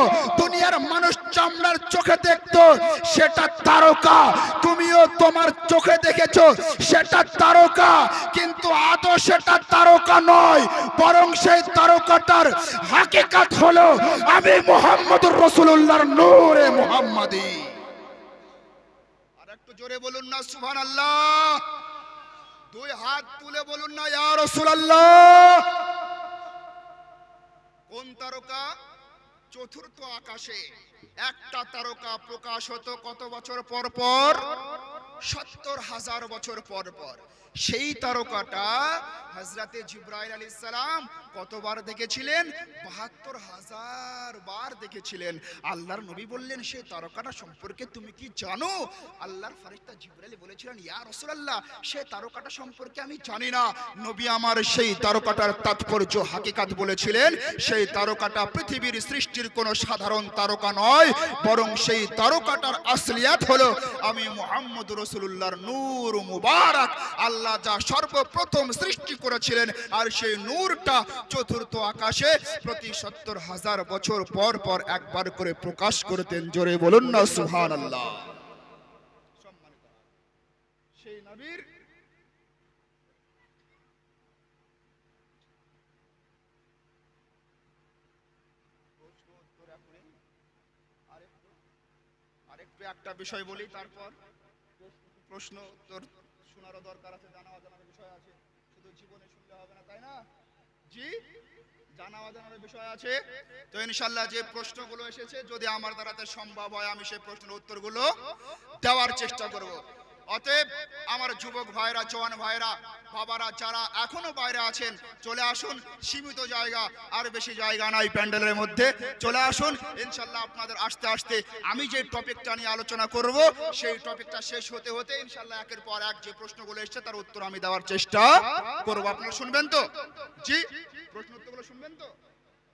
দুনিয়ার মানুষ চামড়ার চোখে দেখতো, সেটা সেটা তারকা, তুমিও তোমার চোখে দেখেছো সেটা তারকা, কিন্তু আদৌ সেটা তারকা নয়, বরং সেই তারকাটার হাকিকত হলো আমি মুহাম্মদুর রাসূলুল্লাহর নূরে মুহাম্মাদি। আর একটু জোরে বলুন না সুবহানাল্লাহ, দুই হাত তুলে বলুন না ইয়া রাসূলুল্লাহ। কোন তারকা? চতুর্থ আকাশে একটা তারকা প্রকাশ হতো কত বছর পর পর? ৭০,০০০ বছর পর পর। সেই তারকাটা হযরতে জিবরাইল আলাইহিস সালাম কতবার দেখেছিলেন? ৭২,০০০ বার দেখেছিলেন। আল্লাহর নবী বললেন, সেই তারকাটা সম্পর্কে তুমি কি জানো? আল্লাহর ফেরেশতা জিবরাইল বলেছিলেন, ইয়া রাসূলুল্লাহ, সেই তারকাটা সম্পর্কে আমি জানি না। নবী আমার সেই তারকাটার তাৎপর্য হাকিকত বলেছিলেন। সেই তারকাটা পৃথিবীর সৃষ্টির কোনো সাধারণ তারকা নয়, বরং সেই তারকাটার আসলিয়াত হলো আমি মুহাম্মদুর রাসূলুল্লাহর নূর মুবারক। আল্লাহ যা সর্বপ্রথম সৃষ্টি করেছিলেন, আর সেই নূরটা চতুর্থ আকাশে প্রতি ৭০,০০০ বছর পর পর একবার করে প্রকাশ করতেন। জোরে বলুন না সুবহানাল্লাহ। সেই নবীর আরেকটু একটা বিষয় বলি, তারপর প্রশ্ন উত্তর শোনারও দরকার আছে, জানা অজানার বিষয় আছে, শুধু জীবনে শুনলে হবে না, তাই না? জি, জানা অজানার বিষয় আছে। তো ইনশাআল্লাহ যে প্রশ্নগুলো এসেছে, যদি আমার দ্বারাতে সম্ভব হয় আমি সেই প্রশ্নের উত্তরগুলো দেওয়ার চেষ্টা করব। অতএব আমার যুবক ভাইরা, জওয়ান ভাইরা, বাবারা যারা এখনো বাইরে আছেন, চলে আসুন। সীমিত জায়গা, আর বেশি জায়গা নাই প্যান্ডেলের মধ্যে। চলে আসুন ইনশাআল্লাহ। আপনাদের আসতে আসতে আমি যে টপিকটা নিয়ে আলোচনা করব, সেই টপিকটা শেষ হতে হতে ইনশাআল্লাহ একের পর এক যে প্রশ্নগুলো এসেছে তার উত্তর আমি দেওয়ার চেষ্টা করব। আপনারা শুনবেন তো? জি, প্রশ্ন উত্তরগুলো শুনবেন তো?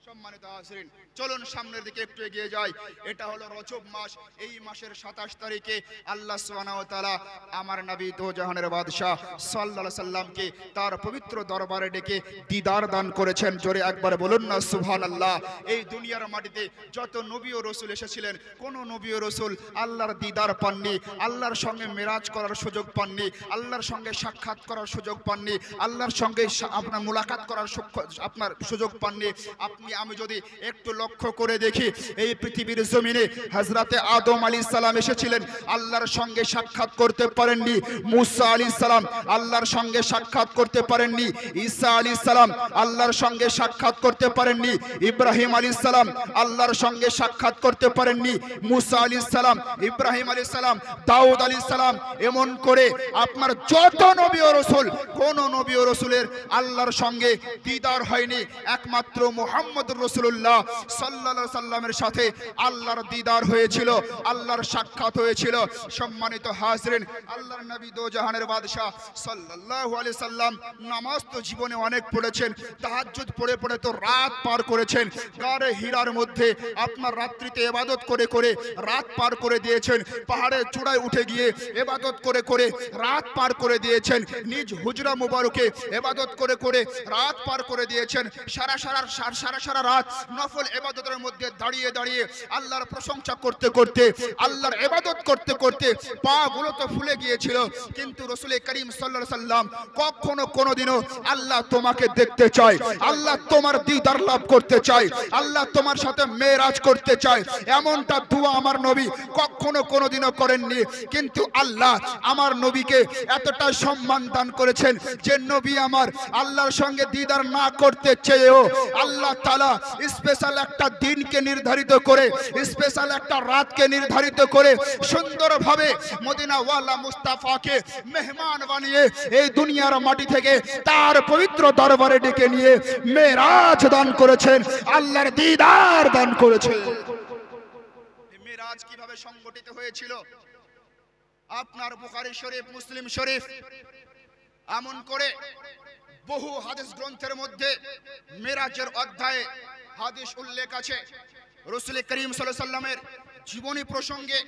সম্মানিত হাজিরিন, চলুন সামনের দিকে একটু এগিয়ে যাই। এটা হলো রজব মাস। এই মাসের ২৭ তারিখে আল্লাহ সুবহানাহু ওয়া তাআলা আমার নবী দো জাহানের বাদশা সাল্লাল্লাহু আলাইহি সাল্লামকে তার পবিত্র দরবারে ডেকে দিদার দান করেছেন। জোরে একবার বলুন না সুবহানাল্লাহ। এই দুনিয়ার মাটিতে যত নবী ও রাসূল এসেছিলেন, কোন নবী ও রাসূল আল্লাহর দিদার পাননি, আল্লাহর সঙ্গে মেরাজ করার সুযোগ পাননি, আল্লাহর সঙ্গে সাক্ষাৎ করার সুযোগ পাননি, আল্লাহর সঙ্গে আপনার মুলাকাত করার আপনার সুযোগ পাননি। আপনি আমি যদি একটু লক্ষ্য করে দেখি, এই পৃথিবীর জমিনে হযরতে আদম আলাইহিস সালাম এসেছিলেন, আল্লাহর সঙ্গে সাক্ষাৎ করতে পারেননি। মুসা আলাইহিস সালাম আল্লাহর সঙ্গে সাক্ষাৎ করতে পারেননি। ঈসা আলাইহিস সালাম আল্লাহর সঙ্গে সাক্ষাৎ করতে পারেননি। ইব্রাহিম আলাইহিস সালাম আল্লাহর সঙ্গে সাক্ষাৎ করতে পারেননি। মুসা আলাইহিস সালাম, ইব্রাহিম আলাইহিস সালাম, দাউদ আলাইহিস সালাম, এমন করে আপনার যত নবী ও রাসূল, কোন নবী ও রাসূলের আল্লাহর সঙ্গে দিদার হয়নি। একমাত্র মুহাম্মদুর রাসূলুল্লাহ সাল্লাল্লাহু আলাইহি সাল্লামের সাথে আল্লাহর দিদার হয়েছিল, আল্লাহর সাক্ষাৎ হয়েছিল। সম্মানিত হাজিরিন, আল্লাহর নবী দো জাহানের বাদশা সাল্লাল্লাহু আলাইহি সাল্লাম নামাজ তো জীবনে অনেক পড়েছেন, তাহাজ্জুদ পড়ে পড়ে তো রাত পার করেছেন। গারে হীরার মধ্যে আপনার রাত্রিতে ইবাদত করে করে রাত পার করে দিয়েছেন। পাহাড়ের চূড়ায় উঠে গিয়ে ইবাদত করে করে রাত পার করে দিয়েছেন। নিজ হুজরা মুবারকে ইবাদত করে করে রাত পার করে দিয়েছেন। সারা রাত নফল ইবাদতের মধ্যে দাঁড়িয়ে দাঁড়িয়ে আল্লাহর প্রশংসা করতে করতে, আল্লাহর ইবাদত করতে করতে পা গুলো তো ফুলে গিয়েছিল। কিন্তু রাসূল করিম সাল্লাল্লাহু আলাইহি সাল্লাম কখনো কোনোদিনও আল্লাহ তোমাকে দেখতে চায়, আল্লাহ তোমার দিদার লাভ করতে চায়, আল্লাহ তোমার সাথে মেরাজ করতে চায়, এমনটা দোয়া আমার নবী কখনো কোনোদিনও করেননি। কিন্তু আল্লাহ আমার নবীকে এতটা সম্মান দান করেছেন যে নবী আমার আল্লাহর সঙ্গে দিদার না করতে চেয়েও আল্লাহ তাআলা স্পেশাল একটা দিনকে নির্ধারিত করে, স্পেশাল একটা রাতকে নির্ধারিত করে সুন্দরভাবে মদিনা ওয়ালা মুস্তাফাকে মেহমান বানিয়ে এই দুনিয়ার মাটি থেকে তার পবিত্র দরবারে ডেকে নিয়ে মেরাজ দান করেছেন, আল্লাহর দিদার দান করেছেন। মেরাজ কিভাবে সংগঠিত হয়েছিল? আপনার বুখারী শরীফ, মুসলিম শরীফ, এমন করে বহু হাদিস গ্রন্থের মধ্যে মেরাজের অধ্যায়ে হাদিস উল্লেখ আছে। রাসূল করিম সাল্লাল্লাহু আলাইহি সাল্লামের জীবনী প্রসঙ্গে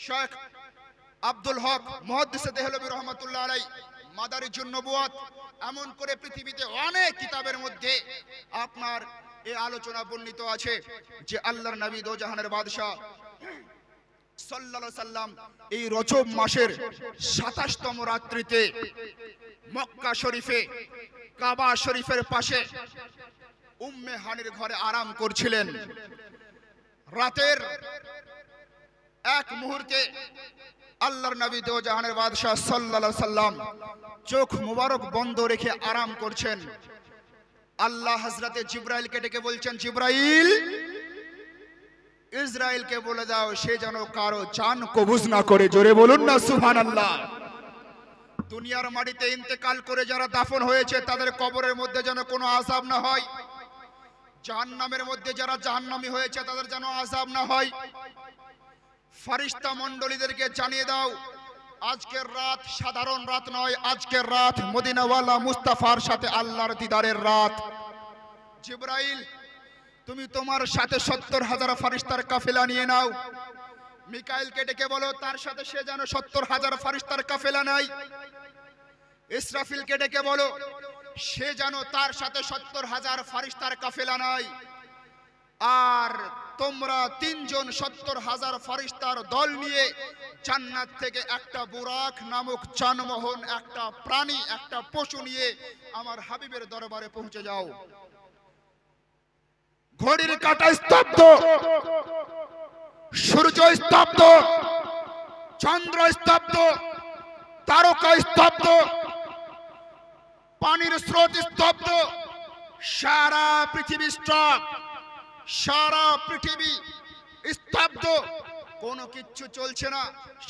শেখ আব্দুল হক মুহাদ্দিস দেহলভী রাহমাতুল্লাহ আলাইহি মাদারিজুন নবুওয়াত, এমন করে পৃথিবীতে অনেক কিতাবের মধ্যে আপনার এই আলোচনা বর্ণিত আছে যে আল্লাহর নবী দো জাহানের বাদশা সাল্লাল্লাহু আলাইহি সাল্লাম এই রজব মাসের 27তম রাত্রিতে মক্কা শরীফে কাবা শরীফের পাশে উম্মে হানির ঘরে আরাম করছিলেন। রাতের এক মুহূর্তে আল্লাহর নবী দোজাহানের বাদশাহ সাল্লাল্লাহু আলাইহি সাল্লাম চোখ মুবারক বন্ধ রেখে আরাম করছেন। আল্লাহ হযরতে জিবরাইলকে ডেকে বলছেন, জিবরাইল, ইসরাইলকে বলে দাও সে যেন কারো জান কবুজ না করে। জোরে বলুন না সুবহানাল্লাহ। দুনিয়ার মাটিতে ইন্তেকাল করে যারা দাফন হয়েছে তাদের কবরের মধ্যে যেন কোনো আযাব না হয়। জাহান্নামের মধ্যে যারা জাহান্নামী হয়েছে তাদের যেন আযাব না হয়। ফেরেশতা মণ্ডলীদেরকে জানিয়ে দাও আজকের রাত সাধারণ রাত নয়, আজকের রাত মদিনাওয়ালা মুস্তাফার সাথে আল্লাহর দিদারের রাত। জিবরাইল, তুমি তোমার সাথে 70,000 ফেরেশতার কাফেলা নিয়ে নাও। মিকাইলকে ডেকে বলো তার সাথে সে যেন 70,000 ফেরেশতার কাফেলা নাই। ইসরাফিলকে ডেকে বলো সে যেন তার সাথে 70,000 ফেরেশতার কাফেলা নাই। আর তোমরা তিনজন 70,000 ফেরেশতার দল নিয়ে জান্নাত থেকে একটা বুরাক নামক যানবাহন, একটা প্রাণী, একটা পশু নিয়ে আমার হাবিবের দরবারে পৌঁছে যাও। ঘড়ির কাঁটা স্তব্ধ, সূর্য স্তব্ধ, চন্দ্র স্তব্ধ, তারকা স্তব্ধ, পানির স্রোত স্তব্ধ, সারা পৃথিবী স্তব্ধ, সারা পৃথিবী স্তব্ধ, কোনো কিচ্ছু চলছে না।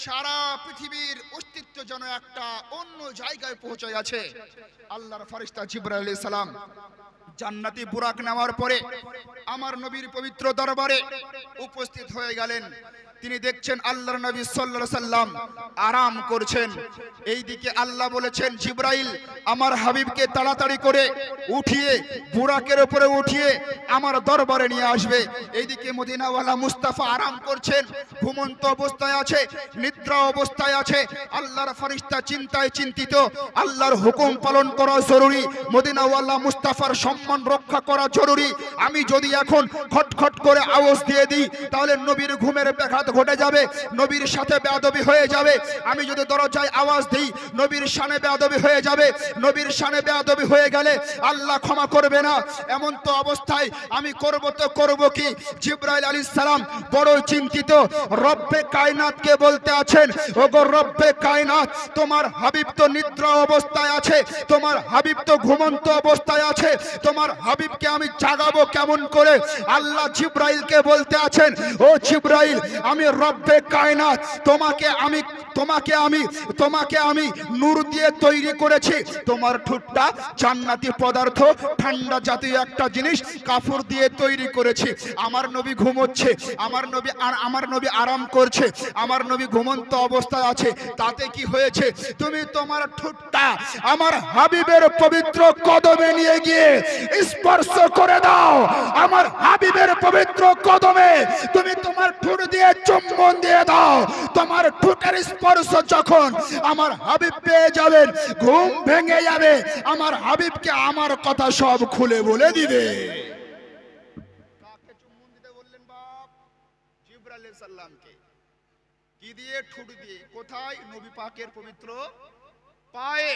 সারা পৃথিবীর অস্তিত্ব যেন একটা অন্য জায়গায় পৌঁছে আছে। আল্লাহর ফেরেশতা জিবরাইল আলাইহিস সালাম জান্নাতি বুরাক নেওয়ার পরে আমার নবীর পবিত্র দরবারে উপস্থিত হয়ে গেলেন। তিনি দেখছেন আল্লাহর নবী সাল্লাল্লাহু আলাইহি সাল্লাম আরাম করছেন। এইদিকে আল্লাহ বলেছেন, জিবরাইল আমার হাবিবকে তাড়াতাড়ি করে উঠিয়ে বুরাকের উপরে উঠিয়ে আমার দরবারে নিয়ে আসবে। এইদিকে মদিনাওয়ালা মুস্তাফা আরাম করছেন, ঘুমন্ত অবস্থায় আছে, নিদ্রা অবস্থায় আছে। আল্লাহর ফেরেশতা চিন্তায় চিন্তিত। আল্লাহর হুকুম পালন করা জরুরি, মদিনাওয়ালা মুস্তাফার সম্মান রক্ষা করা জরুরি। আমি যদি এখন খটখট করে আওয়াজ দিয়ে দিই তাহলে নবীর ঘুমের ব্যাঘাত ঘটে যাবে, নবীর সাথে বেয়াদবি হয়ে যাবে। আমি যদি দরজায় আওয়াজ দিই নবীর শানে বেয়াদবি হয়ে যাবে। নবীর শানে বেয়াদবি হয়ে গেলে আল্লাহ ক্ষমা করবে না। এমন তো অবস্থায় আমি করব তো করব কি? জিবরাইল আলাইহিস সালাম বড় চিন্তিত। রব্বে কায়নাতকে বলতে আছেন, ওগো রব্বে কায়নাত, তোমার হাবিব তো নিদ্রা অবস্থায় আছে, তোমার হাবিব তো ঘুমন্ত অবস্থায় আছে, তোমার হাবিবকে আমি জাগাবো কেমন করে? আল্লাহ জিবরাইলকে বলতে আছেন, ও জিবরাইল, আমি রব্বে কায়নাত, তোমাকে আমি নূর দিয়ে তৈরি করেছি। তোমার ঠোঁটটা জান্নাতি পদার্থ, ঠান্ডা জাতীয় একটা জিনিস কাফুর দিয়ে তৈরি করেছি। আমার নবী ঘুমোচ্ছে, আমার নবী আরাম করছে, আমার নবী ঘুমন্ত অবস্থায় আছে। তাতে কি হয়েছে? তুমি তোমার ঠোঁটটা আমার হাবিবের পবিত্র কদমে নিয়ে গিয়ে স্পর্শ করে দাও। আমার হাবিবের পবিত্র কদমে তুমি তোমার ঠোঁট দিয়ে চুম্বন দিয়ে দাও। তোমার ঠোঁটের স্পর্শ যখন আমার হাবিব পেয়ে যাবেন, ঘুম ভেঙে যাবে। আমার হাবিবকে আমার কথা সব খুলে বলে দিবে। কাকে চুম্বন দিতে বললেন বাপ? জিবরাইল আলাইহিস সালামকে। কি দিয়ে? ঠোঁট দিয়ে। কোথায়? নবী পাকের পবিত্র পায়ে।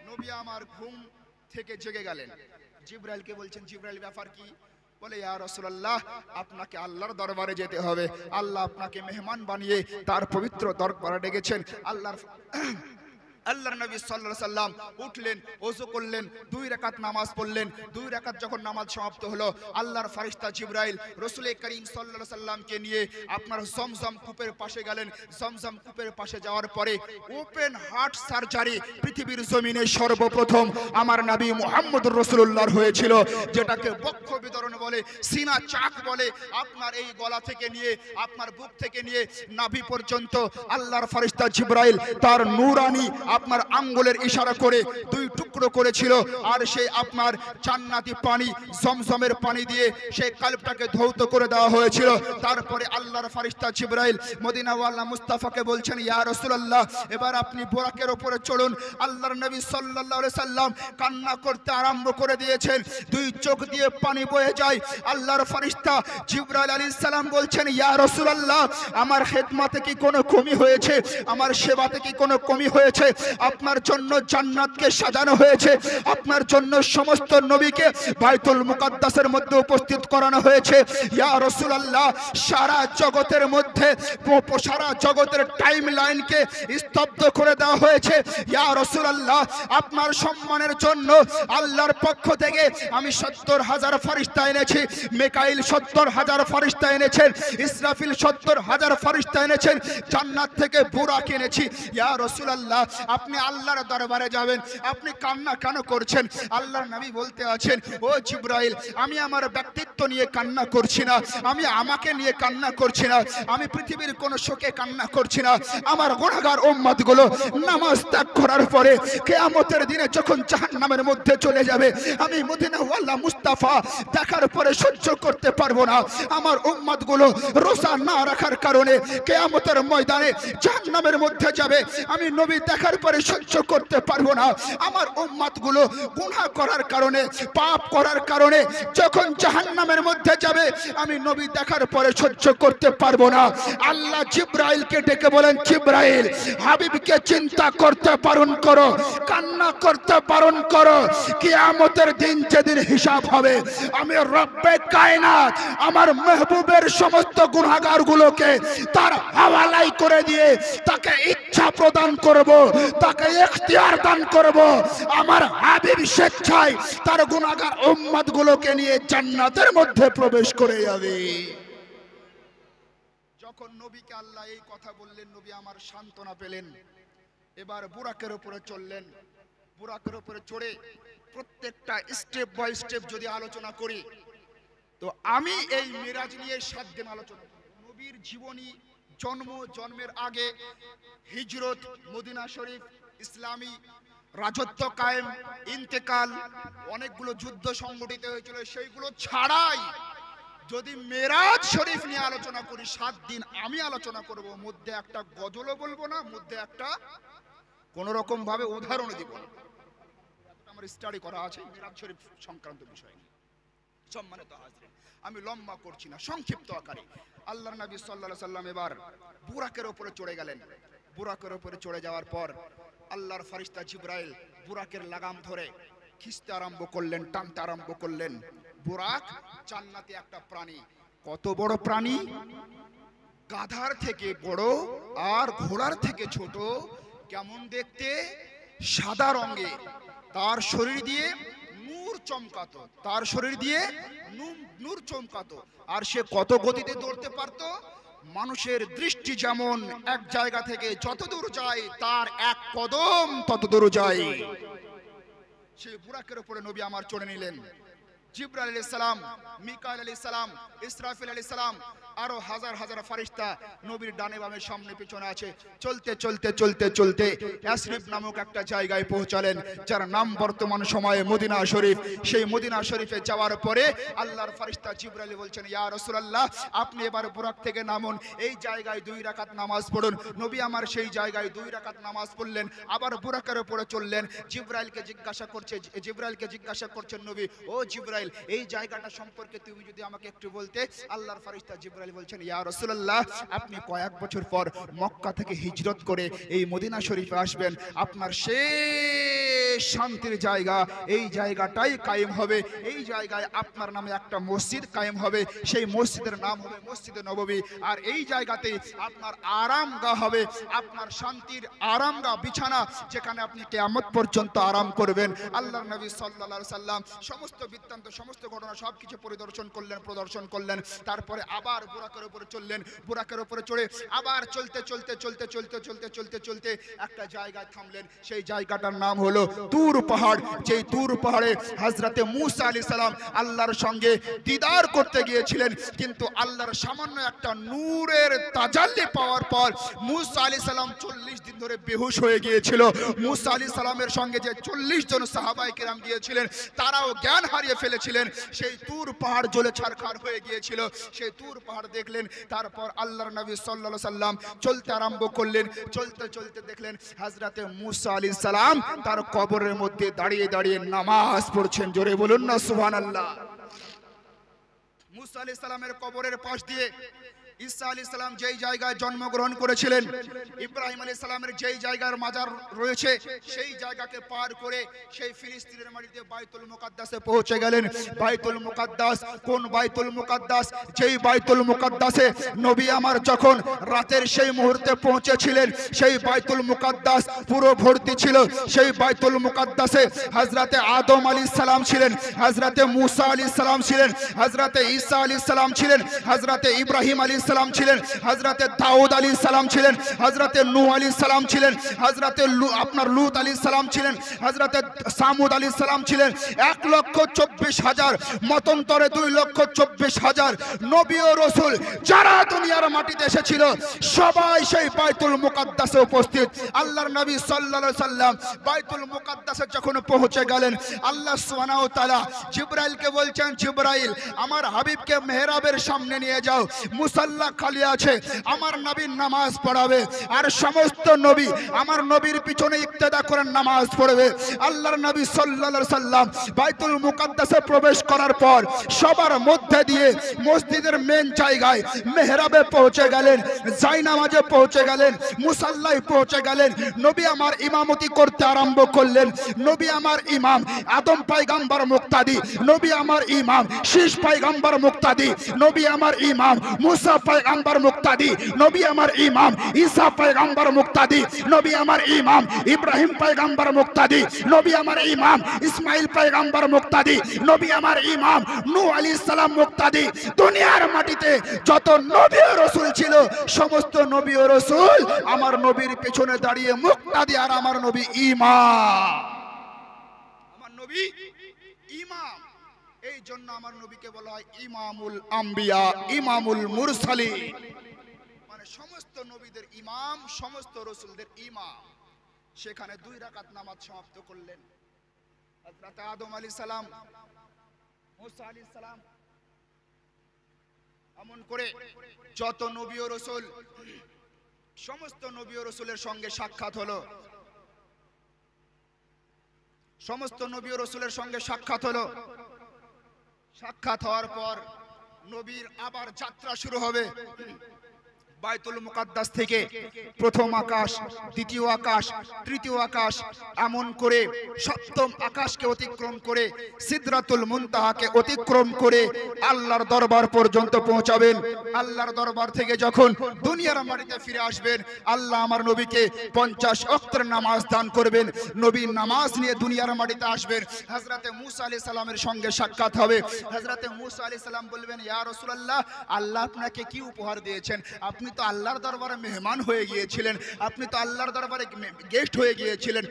নবী আমার ঘুম থেকে জেগে গেলেন। জিবরাইলকে বলছেন, জিবরাইল ব্যাপার কি? বলে, ইয়া রাসূলুল্লাহ, আপনাকে আল্লাহর দরবারে যেতে হবে। আল্লাহ আপনাকে মেহমান বানিয়ে তার পবিত্র দরবারে ডেকেছেন। আল্লাহর নবী সাল্লাল্লাহু আলাইহি সাল্লাম উঠলেন, ওযু করলেন, 2 রাকাত নামাজ পড়লেন। 2 রাকাত যখন নামাজ সমাপ্ত হলো, আল্লাহর ফেরেশতা জিবরাইল রাসূল করিম সাল্লাল্লাহু আলাইহি সাল্লামকে নিয়ে আপনার জমজম কূপের পাশে গেলেন। জমজম কূপের পাশে যাওয়ার পরে ওপেন হার্ট সার্জারি পৃথিবীর জমিনে সর্বপ্রথম আমার নবী মুহাম্মদুর রাসূলুল্লাহর হয়েছিল, যেটাকে বক্ষ বিতরণ বলে, সিনা চাক বলে। আপনার এই গলা থেকে নিয়ে, আপনার বুক থেকে নিয়ে নাভি পর্যন্ত আল্লাহর ফেরেশতা জিবরাইল তার নূরানি আপনার আঙ্গুলের ইশারা করে 2 টুকরা টুকরো করেছিল, আর সেই আপনার জান্নাতি পানি জমজমের পানি দিয়ে সেই কাল্বটাকে ধৌত করে দেওয়া হয়েছিল। তারপরে আল্লাহর ফেরেশতা জিবরাইল মদিনাওয়ালা মুস্তাফাকে বলছেন, ইয়া রাসূলুল্লাহ, এবার আপনি বুরাকের উপরে চড়ুন। আল্লাহর নবী সাল্লাল্লাহু আলাইহি সাল্লাম কান্না করতে আরম্ভ করে দিয়েছেন, দুই চোখ দিয়ে পানি বয়ে যায়। আল্লাহর ফেরেশতা জিবরাইল আলাইহিস সালাম বলছেন, ইয়া রাসূলুল্লাহ, আমার খেদমতে কি কোনো কমি হয়েছে? আমার সেবাতে কি কোনো কমি হয়েছে? আপনার জন্য জান্নাতকে সাজানো হয়েছে, আপনার জন্য সমস্ত নবীকে বাইতুল মুকাদ্দাসের মধ্যে উপস্থিত করানো হয়েছে। ইয়া রাসূলুল্লাহ, সারা জগতের মধ্যে সারা জগতের টাইম লাইনকে স্তব্ধ করে দেওয়া হয়েছে। ইয়া রাসূলুল্লাহ, আপনার সম্মানের জন্য আল্লাহর পক্ষ থেকে আমি ৭০,০০০ ফেরেশতা এনেছি। মিকাইল ৭০,০০০ ফেরেশতা এনেছেন, ইসরাফিল ৭০,০০০ ফেরেশতা এনেছেন, জান্নাত থেকে বুরাক এনেছি। ইয়া রাসূলুল্লাহ, আপনি আল্লাহর দরবারে যাবেন, আপনি কান্না কেন করছেন? আল্লাহর নবী বলতে আছেন, ও জিবরাইল, আমি আমার ব্যক্তিত্ব নিয়ে কান্না করছি না, আমি আমাকে নিয়ে কান্না করছি না, আমি পৃথিবীর কোন শোকে কান্না করছি না। আমার গুনাহগার উম্মতগুলো নামাজ ত্যাগ করার পরে কিয়ামতের দিনে যখন জাহান্নামের মধ্যে চলে যাবে, আমি মদিনাওয়ালা মুস্তাফা দেখার পরে সহ্য করতে পারবো না। আমার উম্মতগুলো রোজা না রাখার কারণে কিয়ামতের ময়দানে জাহান্নামের মধ্যে যাবে, আমি নবী দেখার পরে সহ্য করতে পারবো না। আমার উম্মতগুলো গুনাহ করার কারণে, পাপ করার কারণে যখন জাহান্নামের মধ্যে যাবে, আমি নবী দেখার পরে সহ্য করতে পারবো না। আল্লাহ জিবরাইলকে ডেকে বলেন, জিবরাইল, হাবিবকে চিন্তা করতে বারণ করো, কান্না করতে বারণ করো। কিয়ামতের দিন যেদিন হিসাব হবে, আমি রব্বে কায়নাত আমার মেহবুবের সমস্ত গুনাহগারগুলোকে তার হাওয়ালাই করে দিয়ে তাকে ইচ্ছা প্রদান করব, তাকে ইখতিয়ার দান করব। আমার হাবিব স্বেচ্ছায় তার গুনাহগার উম্মতগুলোকে নিয়ে জান্নাতের মধ্যে প্রবেশ করে যাবে। যখন নবীকে আল্লাহ এই কথা বললেন, নবী আমার সান্ত্বনা পেলেন। এবার বুরাকের উপরে চললেন। বুরাকের উপরে চড়ে প্রত্যেকটা স্টেপ বাই স্টেপ যদি আলোচনা করি, তো আমি এই মিরাজ নিয়ে 7 দিন আলোচনা করব। নবীর জীবনী, জন্মের আগে, হিজরত, মদিনা শরীফ, ইসলামী রাজত্ব কায়েম, ইন্তেকাল, অনেকগুলো যুদ্ধ সংগঠিত হয়েছিল, সেইগুলো ছাড়াই যদি মেরাজ শরীফ নিয়ে আলোচনা করি, 7 দিন আমি আলোচনা করব। মধ্যে একটা গজলও বলবো না, মধ্যে একটা কোন রকম ভাবে উদাহরণ দিব না। আমার স্টাডি করা আছে মেরাজ শরীফ সংক্রান্ত বিষয় নিয়ে। সম্মানিত হাজির, আমি লম্বা করছি না, সংক্ষিপ্ত আকারে। আল্লাহর নবী সাল্লাল্লাহু আলাইহি সাল্লাম এবার বুরাকের উপরে চড়ে গেলেন। বুরাকের উপরে চড়ে যাওয়ার পর আল্লাহর ফেরেশতা জিবরাইল বুরাকের লাগাম ধরে খিঁচতে আরম্ভ করলেন, টানতে আরম্ভ করলেন। বুরাক জান্নাতি একটা প্রাণী। কত বড় প্রাণী? গাধার থেকে বড় আর ঘোড়ার থেকে ছোট। কেমন দেখতে? সাদা রঙে, তার শরীর দিয়ে নূর চমকাতো, তার শরীর দিয়ে নূর চমকাতো। আর সে কত গতিতে দৌড়তে পারতো? মানুষের দৃষ্টি যেমন এক জায়গা থেকে যত দূর যায়, তার এক কদম তত দূর যায়। সেই বুরাকের উপরে নবী আমার চড়ে নিলেন। জিবরাইল আলাইহিস সালাম, মিকাইল আলাইহিস সালাম, ইসরাফিল আলাইহিস সালাম, আরো হাজার হাজার ফেরেশতা নবীর ডানে বামে সামনে পিছনে আছে। চলতে চলতে চলতে চলতে ইয়াসরিব নামক একটা জায়গায় পৌঁছালেন, যার নাম বর্তমান সময়ে মদিনা শরীফ। সেই মদিনা শরীফে যাওয়ার পরে আল্লাহর ফেরেশতা জিবরাইল বলছেন, ইয়া রাসূলুল্লাহ, আপনি এবার বুরাক থেকে নামুন, এই জায়গায় 2 রাকাত নামাজ পড়ুন। নবী আমার সেই জায়গায় 2 রাকাত নামাজ পড়লেন, আবার বুরাকের উপরে চললেন। জিবরাইলকে জিজ্ঞাসা করছেন নবী, ও জিবরাইল, এই জায়গাটা সম্পর্কে তুমি যদি আমাকে একটু বলতে। আল্লাহর ফেরেশতা জিবরাইল বলছেন, ইয়া রাসূলুল্লাহ, আপনি কয়েক বছর পর মক্কা থেকে হিজরত করে এই মদিনা শরীফে আসবেন, আপনার শেষ শান্তির জায়গা এই জায়গাটাই কায়েম হবে। এই জায়গায় আপনার নামে একটা মসজিদ কায়েম হবে, সেই মসজিদের নাম হবে মসজিদে নববী। আর এই জায়গাতে আপনার আরামগাহ হবে, আপনার শান্তির আরামগাহ, বিছানা, যেখানে আপনি কিয়ামত পর্যন্ত আরাম করবেন। আল্লাহর নবী সাল্লাল্লাহু আলাইহি সাল্লাম সমস্ত বৃত্তান্ত সমস্ত ঘটনা সব কিছু প্রদর্শন করলেন। তারপরে আবার বুরাকের উপরে চললেন। বুরাকের উপরে চড়ে আবার চলতে একটা জায়গায় থামলেন। সেই জায়গাটার নাম হলো তুর পাহাড়। যেই তুর পাহাড়ে হযরতে মূসা আলাইহিস সালাম আল্লাহর সঙ্গে দিদার করতে গিয়েছিলেন, কিন্তু আল্লাহর সামান্য একটা নূরের তাজাল্লি পাওয়ার পর মূসা আলাইহিস সালাম 40 দিন ধরে বেহুশ হয়ে গিয়েছিল। মূসা আলাইহিস সালামের সঙ্গে যে 40 জন সাহাবায়ে কেরাম গিয়েছিলেন তারাও জ্ঞান হারিয়ে ফেলেছিলেন। সেই তুর পাহাড় জ্বলে ছারখার হয়ে গিয়েছিল। সেই তুর পাহাড় দেখলেন। তারপর আল্লাহর নবী সাল্লাল্লাহু আলাইহি সাল্লাম চলতে আরম্ভ করলেন। চলতে দেখলেন হযরতে মূসা আলাইহিস সালাম তার কবরের মধ্যে দাঁড়িয়ে নামাজ পড়ছেন। জোরে বলুন না সুবহানাল্লাহ। মূসা আলাইহিস সালামের কবরের পাশ দিয়ে ঈসা আলাইহিস সালাম যেই জায়গায় জন্মগ্রহণ করেছিলেন, ইব্রাহিম আলাইহিস সালামের যেই জায়গার মাজার রয়েছে সেই জায়গাকে পার করে সেই ফিলিস্তিনের মাটিতে বাইতুল মুকাদ্দাসে পৌঁছে গেলেন। বাইতুল মুকাদ্দাস কোন বাইতুল মুকাদ্দাস? যেই বাইতুল মুকাদ্দাসে নবী আমার যখন রাতের সেই মুহূর্তে পৌঁছেছিলেন, সেই বাইতুল মুকাদ্দাস পুরো ভর্তি ছিল। সেই বাইতুল মুকাদ্দাসে হযরতে আদম আলাইহিস সালাম ছিলেন, হযরতে মূসা আলাইহিস সালাম ছিলেন, হযরতে ঈসা আলাইহিস সালাম ছিলেন, হযরতে ইব্রাহিম আলাইহিস সালাম ছিলেন, হযরতে দাউদ আলাইহিস সালাম ছিলেন, হযরতে নূহ আলাইহিস সালাম ছিলেন, হযরতে লূত আলাইহিস সালাম ছিলেন, হযরতে সামুদ আলাইহিস সালাম ছিলেন। 1,24,000 মতন্তরে 2,24,000 নবী ও রাসূল যারা দুনিয়ার মাটিতে এসেছিল সবাই সেই বাইতুল মুকাদ্দাসে উপস্থিত। আল্লাহর নবী সাল্লাল্লাহু আলাইহি সাল্লাম বাইতুল মুকাদ্দাসে যখন পৌঁছে গেলেন, আল্লাহ সুবহানাহু ওয়া তাআলা জিবরাইলকে বলছেন, জিবরাইল আমার হাবিবকে মেহরাবের সামনে নিয়ে যাও, মুসাল্লা খালি আছে, আমার নবী নামাজ পড়াবে। আর সমস্ত নবী আমার নবীর পিছনে ইক্তেদা করে নামাজ পড়বে। আল্লাহর নবী সাল্লাল্লাহু আলাইহি সাল্লাম বাইতুল মুকাদ্দাসে প্রবেশ করার পর সবার মধ্যে দিয়ে মসজিদের মেন জায়গায় মেহরাবে পৌঁছে গেলেন, জায়নামাজে পৌঁছে গেলেন, মুসাল্লায় পৌঁছে গেলেন। নবী আমার ইমামতি করতে আরম্ভ করলেন। নবী আমার ইমাম আদম পয়গম্বর মুক্তাদি, নবী আমার ইমাম শীষ পয়গম্বর মুক্তাদি, নবী আমার ইমাম মুসা পয়গম্বর মুক্তাদি, নবী আমার ইমাম ঈসা পয়গম্বর মুক্তাদি, নবী আমার ইমাম ইব্রাহিম পয়গম্বর মুক্তাদি, নবী আমার ইমাম ইসমাইল পয়গম্বর মুক্তাদি, নবী আমার ইমাম নূহ আলাইহিস সালাম মুক্তাদি। দুনিয়ার মাটিতে যত নবী ও রাসূল ছিল সমস্ত নবী ও রাসূল আমার নবীর পেছনে দাঁড়িয়ে মুক্তাদি। আর আমার নবী ইমাম, আমার নবী ইমাম। এই জন্য আমার নবীকে বলা হয় ইমামুল আম্বিয়া, ইমামুল মুরসালিন, মানে সমস্ত নবীদের ইমাম, সমস্ত রাসূলদের ইমাম। সেখানে 2 রাকাত নামাজ সমাপ্ত করলেন। হযরত আদম আলাইহিস সালাম, মূসা আলাইহিস সালাম, এমন করে যত নবী ও রাসূল সমস্ত নবী ও রাসূলের সঙ্গে সাক্ষাৎ হলো। সমস্ত নবী ও রাসূলের সঙ্গে সাক্ষাৎ হলো। সাক্ষাৎ হওয়ার পর নবীর আবার যাত্রা শুরু হবে। বাইতুল মুকাদ্দাস থেকে প্রথম আকাশ, দ্বিতীয় আকাশ, তৃতীয় আকাশ, এমন করে সপ্তম আকাশকে অতিক্রম করে সিদরাতুল মুনতাহাকে অতিক্রম করে আল্লাহর দরবার পর্যন্ত পৌঁছাবেন। আল্লাহর দরবার থেকে যখন দুনিয়ার মাটিতে ফিরে আসবেন, আল্লাহ আমার নবীকে 50 ওয়াক্তের নামাজ দান করবেন। নবী নামাজ নিয়ে দুনিয়ার মাটিতে আসবেন। হযরতে মূসা আলাইহিস সালামের সঙ্গে সাক্ষাৎ হবে। হযরতে মূসা আলাইহিস সালাম বলবেন, ইয়া রাসূলুল্লাহ, আল্লাহ আপনাকে কি উপহার দিয়েছেন? আপনি তো আল্লাহর দরবারে মেহমান হয়ে গিয়েছিলেন, আপনি তো আল্লাহর দরবারে গেস্ট হয়ে গিয়েছিলেন,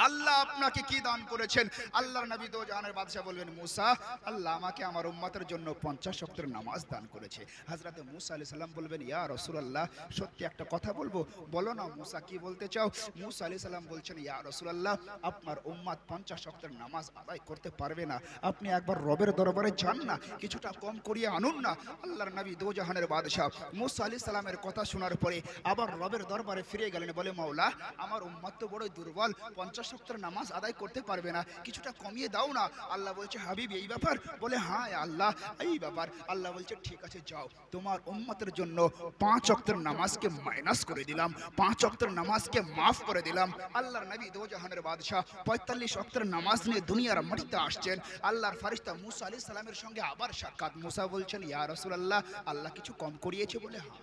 আল্লাহ আপনাকে কি দান করেছেন? আল্লাহর নবী দো জাহানের বাদশা বলবেন, মূসা, আল্লাহ আমাকে আমার উম্মতের জন্য 50 ওয়াক্তের নামাজ দান করেছে। হযরতে মূসা আলাইহিস সালাম বলবেন, ইয়া রাসূলুল্লাহ, সত্যি একটা কথা বলবো, বলো না মূসা, কি বলতে চাও? মূসা আলাইহিস সালাম বলছেন, ইয়া রাসূলুল্লাহ, আপনার উম্মত 50 ওয়াক্তের নামাজ আদায় করতে পারবে না, আপনি একবার রবের দরবারে যান না, কিছুটা কম করিয়ে আনুন না। আল্লাহর নবী দো জাহানের বাদশা মূসা আলাইহিস সালামের কথা শোনার পরে আবার রবের দরবারে ফিরে গেলেন। বলে, মাওলা, আমার উম্মত তো বড়ই দুর্বল, 50 ওয়াক্তের নামাজ আদায় করতে পারবে না, কিছুটা কমিয়ে দাও না। আল্লাহ বলছে, হাবিব এই ব্যাপার? বলে, হ্যাঁ আল্লাহ, এই ব্যাপার। আল্লাহ বলছে, ঠিক আছে, যাও, তোমার উম্মতের জন্য 5 ওয়াক্তের নামাজকে মাইনাস করে দিলাম, 5 ওয়াক্তের নামাজকে মাফ করে দিলাম। আল্লাহর নবী দো জাহানের বাদশা 45 ওয়াক্তের নামাজ নিয়ে দুনিয়ার মাটিতে আসছেন। আল্লাহর ফেরেশতা মূসা আলাইহিস সালামের সঙ্গে আবার সাক্ষাৎ। মূসা বলছেন, ইয়া রাসূলুল্লাহ, আল্লাহ কিছু কম করিয়েছে? বলে, হ্যাঁ।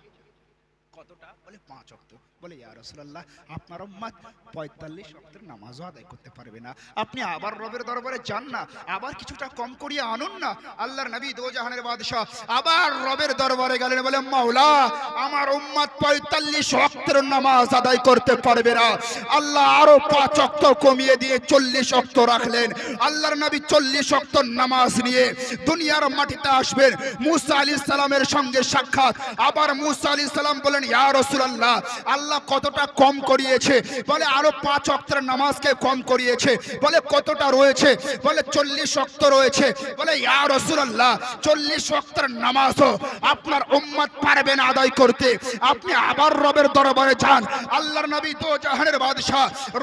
কতটা? বলে 5 ওয়াক্ত। বলে ইয়া রাসূলুল্লাহ আপনার উম্মত 45 ওয়াক্তের নামাজও আদায় করতে পারবে না, আপনি আবার রবের দরবারে যান না, আবার কিছুটা কম করিয়ে আনুন না। আল্লাহর নবী দো জাহানের বাদশা আবার রবের দরবারে গেলেন, বলে মাওলা আমার উম্মত 45 ওয়াক্তের নামাজ আদায় করতে পারবে না। আল্লাহ আরো 5 ওয়াক্ত কমিয়ে দিয়ে 40 ওয়াক্ত রাখলেন। আল্লাহর নবী 40 ওয়াক্ত নামাজ নিয়ে দুনিয়ার মাটিতে আসবেন। মুসা আলাইহিস সালামের সঙ্গে সাক্ষাৎ। আবার মুসা আলাইহিস সালাম বলেন ইয়া রাসূলুল্লাহ আল্লাহ কতটা কম করিয়েছে? বলে আরো 5 ওয়াক্তের নামাজকে কম করিয়েছে। বলে কতটা রয়েছে? বলে 40 ওয়াক্ত রয়েছে। বলে ইয়া রাসূলুল্লাহ 40 ওয়াক্তের নামাজও আপনার উম্মত পারবে না আদায় করতে, আপনি আবার রবের দরবারে যান। আল্লাহর নবী দো জাহানের বাদশা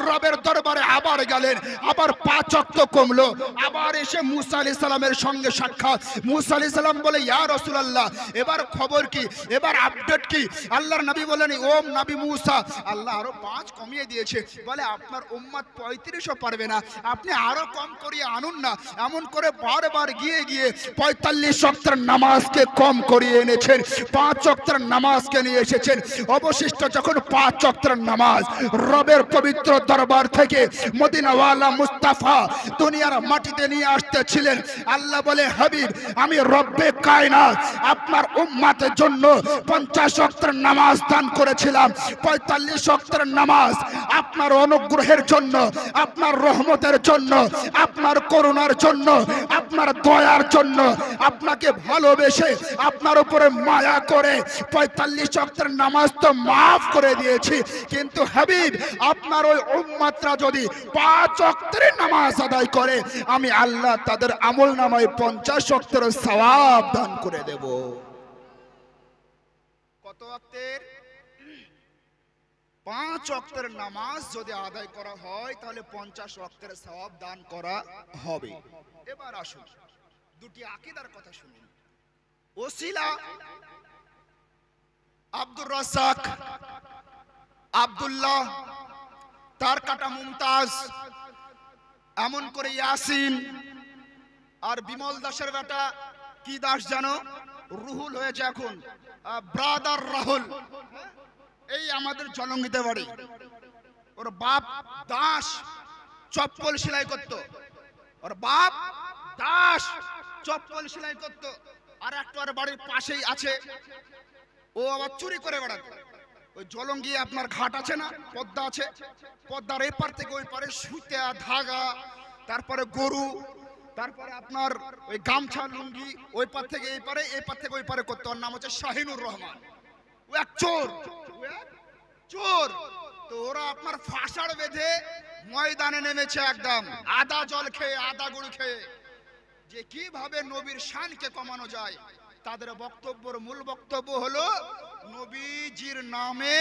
রবের দরবারে আবার গেলেন, আবার 5 ওয়াক্ত কমলো। আবার এসে মুসা আলাইহিস সালামের সঙ্গে সাক্ষাৎ। মুসা আলাইহিস সালাম বলে ইয়া রাসূলুল্লাহ এবার খবর কি, এবার আপডেট কি? আল্লাহর নবী বলেন ও নবী মুসা আল্লাহ আরো 5 কমিয়ে দিয়েছে। বলে আপনার উম্মত 35ও পারবে না, আপনি আরো কম করিয়ে আনুন না। এমন করে বারবার গিয়ে গিয়ে 45 ওয়াক্তের নামাজকে কম করিয়ে এনেছেন, 5 ওয়াক্তের নামাজকে নিয়ে এসেছেন। অবশিষ্ট যখন 5 ওয়াক্তের নামাজ রবের পবিত্র দরবার থেকে মদিনাওয়ালা মুস্তাফা দুনিয়ার মাটিতে নিয়ে আসতেছিলেন, আল্লাহ বলে হাবিব আমি রব্বে কায়নাত আপনার উম্মতের জন্য 50 ওয়াক্তের নামাজ দান করেছিলাম। 45 ওয়াক্তের নামাজ আপনার অনুগ্রহের জন্য, আপনার রহমতের জন্য, আপনার করুণার জন্য, আপনার দয়ার জন্য, আপনাকে ভালোবেসে আপনার উপরে মায়া করে 45 ওয়াক্তের নামাজ তো মাফ করে দিয়েছি। কিন্তু হাবিব আপনার ওই উম্মতরা যদি 5 ওয়াক্তের নামাজ আদায় করে আমি আল্লাহ তাদের আমল নামায় 50 ওয়াক্তের সওয়াব দান করে দেব। কত ওয়াক্তের? 5 ওয়াক্তের নামাজ যদি আদায় করা হয় তাহলে 50 ওয়াক্তের সওয়াব দান করা হবে। এবার আসুন দুটি আকীদার কথা শুনুন। ওসিলা আব্দুর রাজ্জাক, আব্দুল্লাহ, তার কাটা মুমতাজ, এমন করে ইয়াসিন আর বিমল দাসের বেটা কি দাস জানো, রুহুল হয়েছে এখন, ব্রাদার রাহুল, এই আমাদের জলঙ্গিতে বাড়ি। ওর বাপ দাস চপ্পল সেলাই করত, ওর বাপ দাস চপ্পল সেলাই করত। আর একটা ওর বাড়ির পাশেই আছে, ও আবার চুরি করে বেড়াতো। ওই জলঙ্গি আপনার ঘাট আছে না, পদ্মা আছে, পদ্মার এই পার থেকে ওই পারে সুতা ধাগা, তারপরে গরু, তারপরে আপনার ওই গামছা লুঙ্গি, ওই পার থেকে এই পারে, এই পার থেকে ওই পারে করতো। ওর নাম হচ্ছে শাহিনুর রহমান। ও এক চোর, চোর। তো ওরা আপনার ফাঁসার বেঁধে ময়দানে নেমেছে একদম আদা জল খেয়ে, আদা গুড় খেয়ে, যে কিভাবে নবীর শানকে কমানো যায়। তাদের বক্তব্যের মূল বক্তব্য হলো নবীজির নামে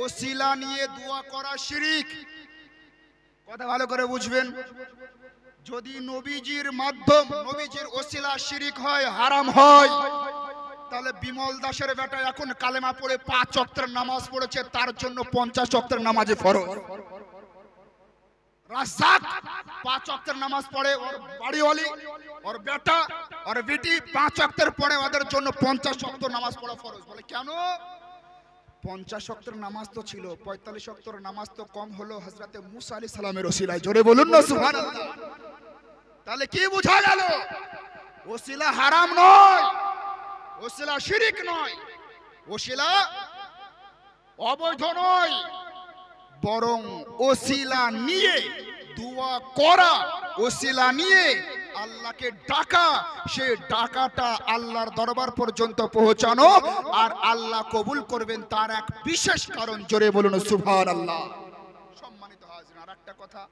ওসিলা নিয়ে দোয়া করা শিরিক। কথা ভালো করে বুঝবেন, যদি নবীজির মাধ্যম, নবীজির ওসিলা শিরিক হয়, হারাম হয়, তাহলে বিমল দাসের বেটা এখন কালেমা পড়ে 5 ওয়াক্তের নামাজ পড়েছে, তার জন্য 50 ওয়াক্তের নামাজে ফরজ। রাজ্জাক 5 ওয়াক্তের নামাজ পড়ে, ওর বাড়িওয়ালি, ওর বেটা, ওর বেটি 5 ওয়াক্তের পড়ে, ওদের জন্য 50 ওয়াক্ত নামাজ পড়া ফরজ। বলে কেন? 50 ওয়াক্তের নামাজ তো ছিল, 45 ওয়াক্তের নামাজ তো কম হলো হযরতে মুসা আলাইহিস সালামের ওসিলায়। জোরে বলুন না সুবহানাল্লাহ। তাহলে কি বোঝা গেল? ওসিলা হারাম নয়, ওসিলা শিরিক নয়, ওসিলা অবৈধ নয়, বরং ওসিলা নিয়ে দোয়া করা, ওসিলা নিয়ে আল্লাহকে ডাকা, সে ডাকাটা আল্লাহর দরবার পর্যন্ত পৌঁছানো, আর আল্লাহ কবুল করবেন তার এক বিশেষ কারণ। জোরে বলুন সুবহানাল্লাহ। সম্মানিত হাজির, আর একটা কথা,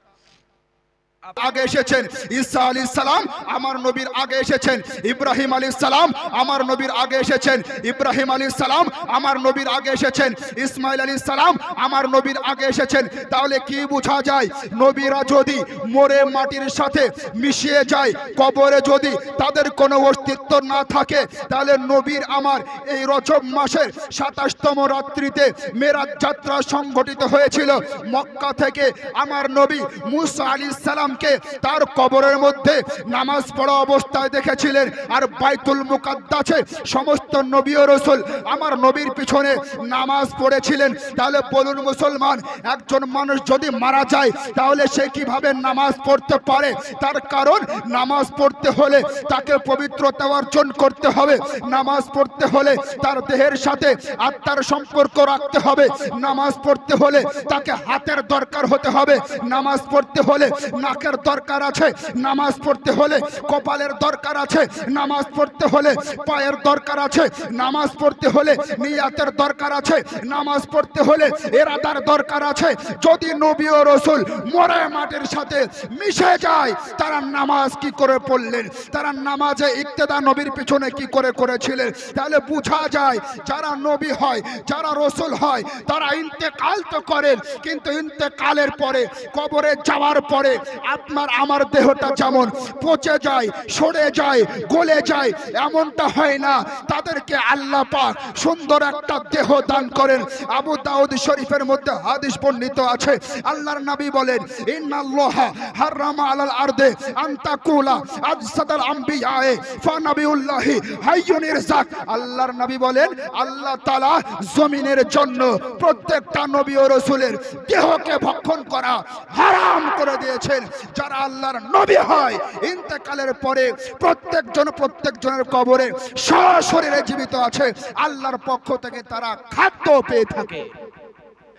আগে এসেছেন ঈসা আলাইহিস সালাম, আমার নবীর আগে এসেছেন ইব্রাহিম আলাইহিস সালাম, আমার নবীর আগে এসেছেন ইব্রাহিম আলাইহিস সালাম, আমার নবীর আগে এসেছেন ইসমাইল আলাইহিস সালাম, আমার নবীর আগে এসেছেন। তাহলে কি বোঝা যায়? নবীরা যদি মরে মাটির সাথে মিশিয়ে যায়, কবরে যদি তাদের কোনো অস্তিত্ব না থাকে, তাহলে নবীর আমার এই রজব মাসের 27তম রাত্রিতে মেরাজ যাত্রা সংঘটিত হয়েছিল। মক্কা থেকে আমার নবী মুসা আলাইহিস সালামকে তার কবরের মধ্যে নামাজ পড়া অবস্থায় দেখেছিলেন, আর বাইতুল মুকাদ্দাসে সমস্ত নবী ও রাসূল আমার নবীর পিছনে নামাজ পড়েছিলেন। তাহলে বলুন মুসলমান, একজন মানুষ যদি মারা যায় তাহলে সে কিভাবে নামাজ পড়তে পারে? তার কারণ নামাজ পড়তে হলে তাকে পবিত্রতা অর্জন করতে হবে, নামাজ পড়তে হলে তার দেহের সাথে আত্মার সম্পর্ক রাখতে হবে, নামাজ পড়তে হলে তাকে হাতের দরকার হতে হবে, নামাজ পড়তে হলে নাকের দরকার আছে, নামাজ পড়তে হলে কপালের দরকার আছে, নামাজ পড়তে হলে পায়ের দরকার আছে, নামাজ পড়তে হলে নিয়াতের দরকার আছে, নামাজ পড়তে হলে ইরাদার দরকার আছে। যদি নবী ও রাসূল মরে মাটির সাথে মিশে যায়, তারা নামাজ কি করে পড়লেন? তারা নামাজে ইক্তেদা নবীর পিছনে কি করে করেছিলেন? তাহলে বোঝা যায় যারা নবী হয়, যারা রাসূল হয়, তারা ইন্তেকাল তো করেন, কিন্তু ইন্তেকালের পরে কবরে যাওয়ার পরে আপনার আমার দেহটা যেমন পচে যায়, সরে যায়, গলে যায়, এমনটা হয় না। তাদেরকে আল্লাহ পাক সুন্দর একটা দেহ দান করেন। আবু দাউদ শরীফের মধ্যে হাদিস বর্ণিত আছে, আল্লাহর নবী বলেন, ইন্নাল্লাহা হারামা আলাল আরদে আন তাকুলা আজসাদাল আমবিয়ায়ে ফানাবিউল্লাহি হাইয়ুন ইরজাক। আল্লাহর নবী বলেন, আল্লাহ তাআলা জমিনের জন্য প্রত্যেকটা নবী ও রাসূলের দেহকে ভক্ষণ করা হারাম করে দিয়েছেন। যারা আল্লাহর নবী হয়, ইন্তেকালের পরে প্রত্যেকজনের কবরে সশরীরে জীবিত আছে, আল্লাহর পক্ষ থেকে তারা খাদ্য পেয়ে থাকে।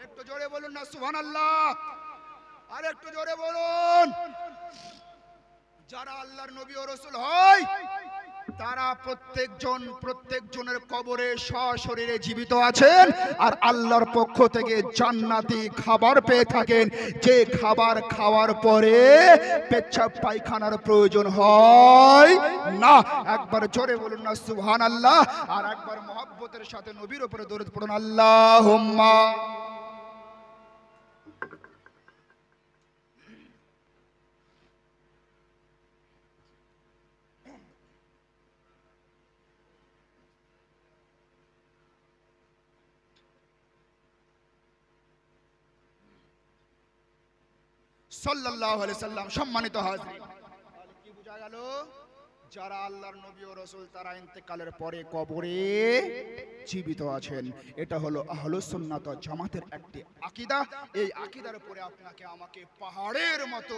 একটু জোরে বলুন না সুবহানাল্লাহ, আর একটু জোরে বলুন। যারা আল্লাহর নবী ও রাসূল হয়, তারা প্রত্যেকজনের কবরে সশরীরে জীবিত আছেন, আর আল্লাহর পক্ষ থেকে জান্নাতি খাবার পেয়ে থাকেন, যে খাবার খাওয়ার পরে পেচ্ছাপ পায়খানার প্রয়োজন হয় না। একবার জোরে বলুন না সুবহানাল্লাহ, আর একবার মহব্বতের সাথে নবীর উপরে দরুদ পড়ুন, আল্লাহুম্মা। সাল্লাল্লাহু আলাইহি সাল্লাম। সম্মানিত হাজরিন, কি বোঝা গেল? যারা আল্লাহর নবী ও রাসূল তারা ইন্তেকালের পরে কবরে জীবিত আছেন। এটা হলো আহলুস সুন্নাত ওয়াল জামাতের একটি আকীদা। এই আকীদার উপরে আপনাকে আমাকে পাহাড়ের মতো